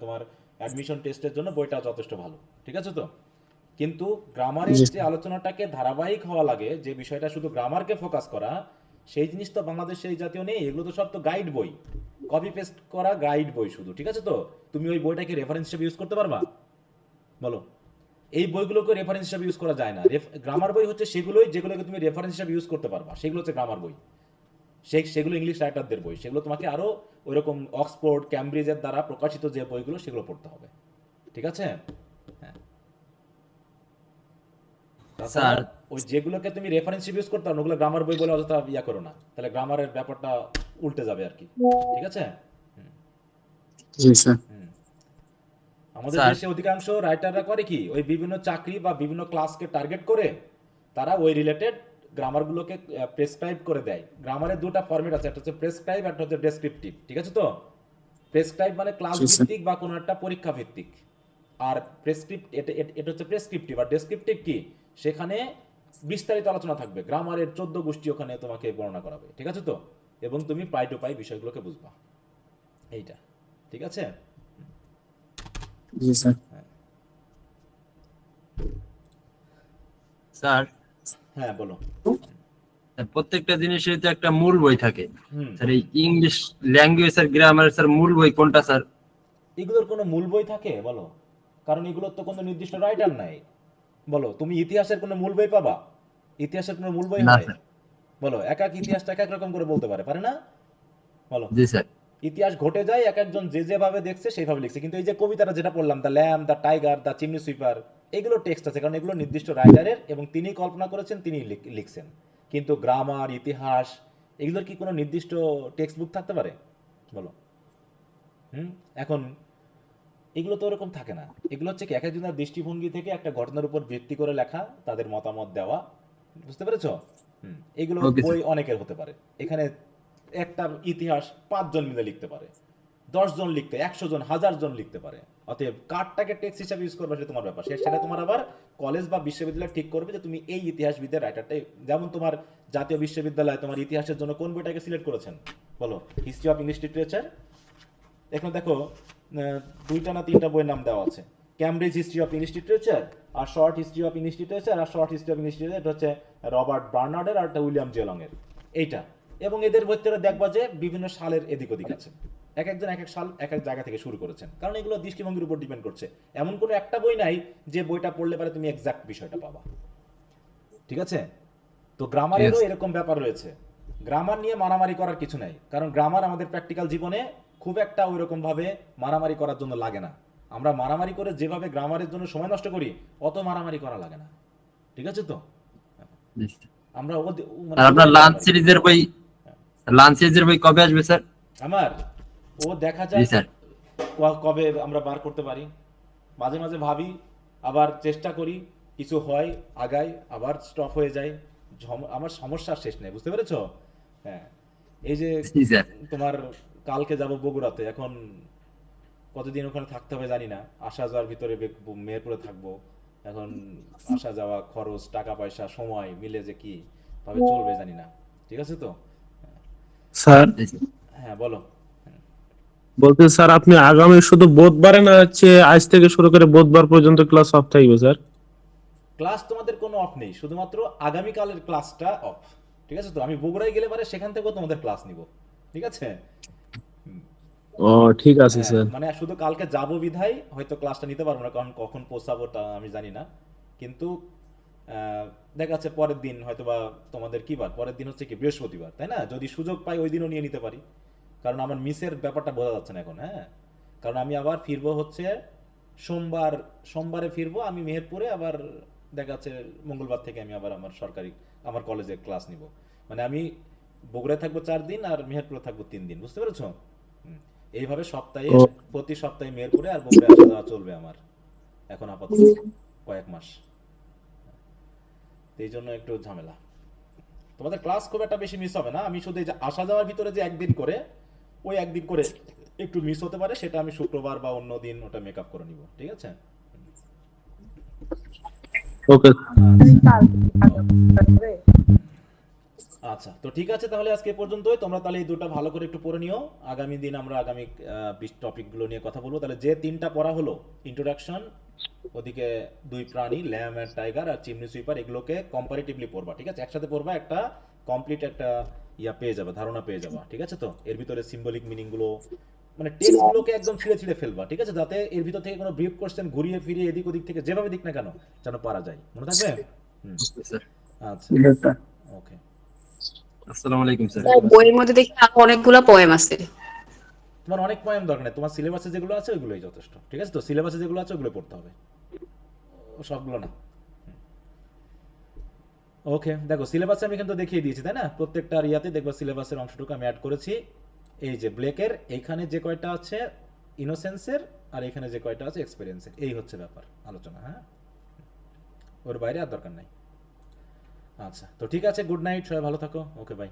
তোমার অ্যাডমিশন টেস্টের জন্য বইটা যথেষ্ট ভালো, ঠিক আছে তো? কিন্তু গ্রামারের জি। যে আলোচনাটাকে ধারাবাহিক হওয়া লাগে, যে বিষয়টা শুধু গ্রামারকে ফোকাস করা, সেই জিনিস তো বাংলাদেশে এই জাতীয় নেই। এগুলো তো সব তো গাইড বই, কপি পেস্ট করা গাইড বই শুধু, ঠিক আছে তো? তুমি ওই বইটাকে রেফারেন্স হিসেবে ইউজ করতে পারবা? বলো। এই বইগুলোকে রেফারেন্স হিসেবে ইউজ করা যায় না। গ্রামার বই হচ্ছে সেগুলোই যেগুলোকে তুমি রেফারেন্স হিসেবে ইউজ করতে পারবা, সেগুলো হচ্ছে গ্রামার বই। সেগুলো ইংলিশ রাইটারদের বই, সেগুলো তোমাকে আরো ওইরকম অক্সফোর্ড ক্যামব্রিজের দ্বারা প্রকাশিত যে বইগুলো, সেগুলো পড়তে হবে, ঠিক আছে? হ্যাঁ, স্যার। ওই যেগুলোকে তুমি রেফারেন্স ইউজ করতে পারো, ওগুলো গ্রামার বই বলে অযথা ইয়া করো না, তাহলে গ্রামারের ব্যাপারটা উল্টে যাবে আর কি, ঠিক আছে? জি স্যার। আমাদের স্যার। দেশে অধিকাংশ রাইটাররা করে কি, ওই বিভিন্ন চাকরি বা বিভিন্ন ক্লাসকে টার্গেট করে তারা ওই রিলেটেড গ্রামারগুলোকে প্রেসক্রাইব করে দেয়। গ্রামারের দুটো ফরম্যাট আছে, একটা হচ্ছে প্রেসক্রাইব, একটা হচ্ছে ডেসক্রিপটিভ, ঠিক আছে তো? প্রেসক্রাইব মানে ক্লাস জি, স্যার। ভিত্তিক বা কোনো একটা পরীক্ষা ভিত্তিক, আর এটা হচ্ছে প্রেসক্রিপটিভ। আর ডেসক্রিপটিভ কি, সেখানে বিস্তারিত আলোচনা থাকবে, গ্রামারের 14 গোষ্ঠী ওখানে তোমাকে বর্ণনা করাবে, ঠিক আছে তো? এবং তুমি পাই টু পাই বিষয়গুলোকে বুঝবা, এইটা, ঠিক আছে? জি স্যার। স্যার, হ্যাঁ বলো। প্রত্যেকটা জিনিসের তো একটা মূল বই থাকে। হুম, স্যার এই ইংলিশ ল্যাঙ্গুয়েজ আর গ্রামার স্যার মূল বই কোনটা স্যার? এগুলোর কোনো মূল বই থাকে বলো? কারণ এগুলোর তো কোনো নির্দিষ্ট রাইটার নাই। বলো, তুমি ইতিহাসের কোনো মূল বই পাবা? ইতিহাসের কোনো মূল বই না হয়? স্যার। বলো, এক এক ইতিহাসটা এক এক রকম করে বলতে পারে না? বলো। জি স্যার। ইতিহাস ঘটে যায়, এক একজন যে যেভাবে দেখছে সেইভাবে লিখছে, কিন্তু এই যে কবিতাটা যেটা পড়লাম, the lamb, the tiger, the chimney sweeper, এগুলো টেক্সট আছে, কারণ এগুলো নির্দিষ্ট রাইটারের, এবং তিনি কল্পনা করেছেন, তিনি লিখছেন। কিন্তু গ্রামার, ইতিহাস, এগুলোর কি কোনো নির্দিষ্ট টেক্সট বুক থাকতে পারে? বলো। এখন এগুলো তো ওরকম থাকে না। এগুলো হচ্ছে কি, এক একজনের দৃষ্টিভঙ্গি থেকে একটা ঘটনার উপর ভিত্তি করে লেখা, তাদের মতামত দেওয়া, বুঝতে পেরেছো? এগুলো Okay, বই অনেকের হতে পারে। এখানে একটা ইতিহাস 5 জন মিলে লিখতে পারে, 10 জন লিখতে, 100 জন, 1000 জন লিখতে পারে। অতএব কারটাকে টেক্সট হিসাবে ইউজ করবে, সেটা তোমার ব্যাপার। সেটা তোমার আবার কলেজ বা বিশ্ববিদ্যালয় ঠিক করবে যে তুমি এই ইতিহাসবিদের রাইটারটাই। যেমন তোমার জাতীয় বিশ্ববিদ্যালয় তোমার ইতিহাসের জন্য কোন বইটাকে সিলেক্ট করেছেন? বলো। History of English literature. এখানে দেখো 2টা না 3টা বইয়ের নাম দেওয়া আছে, Cambridge history of English literature, আর short history of English literature, আর short history of English literature, এটা হচ্ছে রবার্ট বার্নার্ডের, আর একটা উইলিয়াম জেলং এর, এইটা। এবং এদের ভিতরে দেখবা যে বিভিন্ন সালের এদিক ওদিক আছে, এক একজন এক এক সাল এক এক জায়গা থেকে শুরু করেছেন, কারণ এগুলো দৃষ্টিভঙ্গির উপর ডিপেন্ড করছে। এমন কোনো একটা বই নাই যে বইটা পড়লে পারে তুমি এক্সাক্ট বিষয়টা পাবা, ঠিক আছে? তো গ্রামারেরও Yes. এরকম ব্যাপার রয়েছে। গ্রামার নিয়ে মারামারি করার কিছু নাই, কারণ গ্রামার আমাদের প্র্যাকটিক্যাল জীবনে খুব একটা ওই রকম ভাবে মারামারি করার জন্য লাগে না। আমরা মারামারি করে যেভাবে গ্রামারের জন্য সময় নষ্ট করি, অত মারামারি করা লাগে না, ঠিক আছে? তো আমরা আর আপনার লাঞ্চ সিরিজের বই কবে আসবে স্যার? আমার ও দেখা জি যায় স্যার। কবে আমরা বার করতে পারি। মাঝে মাঝে ভাবি, আবার চেষ্টা করি, কিছু হয় আগাই, আবার স্টপ হয়ে যায়। আমার সমস্যার শেষ নেই, বুঝতে পেরেছো? হ্যাঁ, এই যে জি স্যার। তোমার কালকে যাব বগুড়াতে, এখন কতদিন ওখানে থাকতে হবে জানি না, আসা যাওয়ার ভিতরে মেহেরপুরে থাকবো, এখন আসা যাওয়া খরচ, টাকা পয়সা, সময় মিলে যে কি ভাবে চলবে জানি না, ঠিক আছে? তো স্যার হ্যাঁ বলো। বলতে স্যার আপনি আগামী শুধু বুধবারে না হচ্ছে আজ থেকে শুরু করে বুধবার পর্যন্ত ক্লাস অফ থাকবে স্যার? ক্লাস তোমাদের কোনো অফ নেই, শুধুমাত্র আগামীকালের ক্লাসটা অফ, ঠিক আছে? তো আমি বগুড়ায় গেলে পারে সেখান থেকেও তোমাদের ক্লাস নিব, ঠিক আছে? ও ঠিক আছে হ্যাঁ, স্যার। মানে শুধু কালকে যাবো বিধায় হয়তো ক্লাসটা নিতে পারবো না, কারণ কখন পৌঁছাবো তা আমি জানি না। কিন্তু দেখা যাচ্ছে পরের দিন হয়তো বা তোমাদের কি বার, পরের দিন হচ্ছে কি বৃহস্পতিবার, তাই না? যদি সুযোগ পাই ওই দিনও নিয়ে নিতে পারি, কারণ আমার মিসের ব্যাপারটা বোঝা যাচ্ছে না এখন। হ্যাঁ, কারণ আমি আবার ফিরবো হচ্ছে সোমবারে ফিরবো আমি মেহেরপুরে, আবার দেখা যাচ্ছে মঙ্গলবার থেকে আমি আবার আমার কলেজে ক্লাস নিব। মানে আমি বগুড়ায় থাকবো 4 দিন আর মেহেরপুরে থাকবো 3 দিন, বুঝতে পেরেছো? এইভাবে প্রতি সপ্তাহে মেহেরপুরে আর বগুড়ায় আসা যাওয়া চলবে আমার এখন আপাতত কয়েক মাস। এই জন্য একটু ঝামেলা। তোমাদের ক্লাস খুব একটা বেশি মিস হবে না, আমি শুধু এই যে আসা যাওয়ার ভিতরে যে একদিন করে, ওই একদিন করে একটু মিস হতে পারে, সেটা আমি শুক্রবার বা অন্য দিন ওটা মেকআপ করে নিব, ঠিক আছে? ওকে। আচ্ছা, তো ঠিক আছে, তাহলে আজকে এ পর্যন্তই। তোমরা তাহলে এই দুটো ভালো করে একটু পড়ে নিও। আগামী দিন আমরা আগামী টপিকগুলো নিয়ে কথা বলবো। তাহলে যে 3টা পড়া হলো, ইন্ট্রোডাকশন, ওদিকে 2 প্রাণী ল্যাম এন্ড টাইগার আর চিমনি সুইপার, এগুলোকে কম্পারেটিভলি পড়বা, ঠিক আছে? একসাথে পড়বা, একটা কমপ্লিট একটা পেয়ে যাবে, ধারণা পেয়ে যাবা, ঠিক আছে? তো এর ভিতরে সিম্বলিক মিনিং গুলো, মানে টেক্সটগুলোকে একদম ছিঁড়ে ছিঁড়ে ফেলবা, ঠিক আছে? যাতে এর ভিতর থেকে কোনো ব্রিফ কোশ্চেন ঘুরিয়ে ফিরিয়ে এদিক ওদিক থেকে যেভাবে দিক না কেন যেন পারা যায়, মনে থাকবে? আচ্ছা, ওকে। আসসালামু আলাইকুম স্যার। বইয়ের মধ্যে দেখি আরো অনেকগুলো পোয়েম আছে। তোমার অনেক পয়েম দরকার নেই, তোমার সিলেবাসে যেগুলো আছে ওইগুলোই যথেষ্ট, ঠিক আছে? তো সিলেবাসে যেগুলো আছে ওগুলো পড়তে হবে, সবগুলো না। ওকে, দেখো সিলেবাসে আমি কিন্তু দেখিয়ে দিয়েছি, তাই না? প্রত্যেকটা ইয়াতে দেখবা সিলেবাসের অংশটুকু আমি অ্যাড করেছি। এই যে ব্লেকের এইখানে যে কয়টা আছে ইনোসেন্সের, আর এখানে যে কয়টা আছে এক্সপেরিয়েন্সের, এই হচ্ছে ব্যাপার আলোচনা। হ্যাঁ, ওর বাইরে আর দরকার নাই। আচ্ছা, তো ঠিক আছে, গুড নাইট, সবাই ভালো থাকো। ওকে, বাই।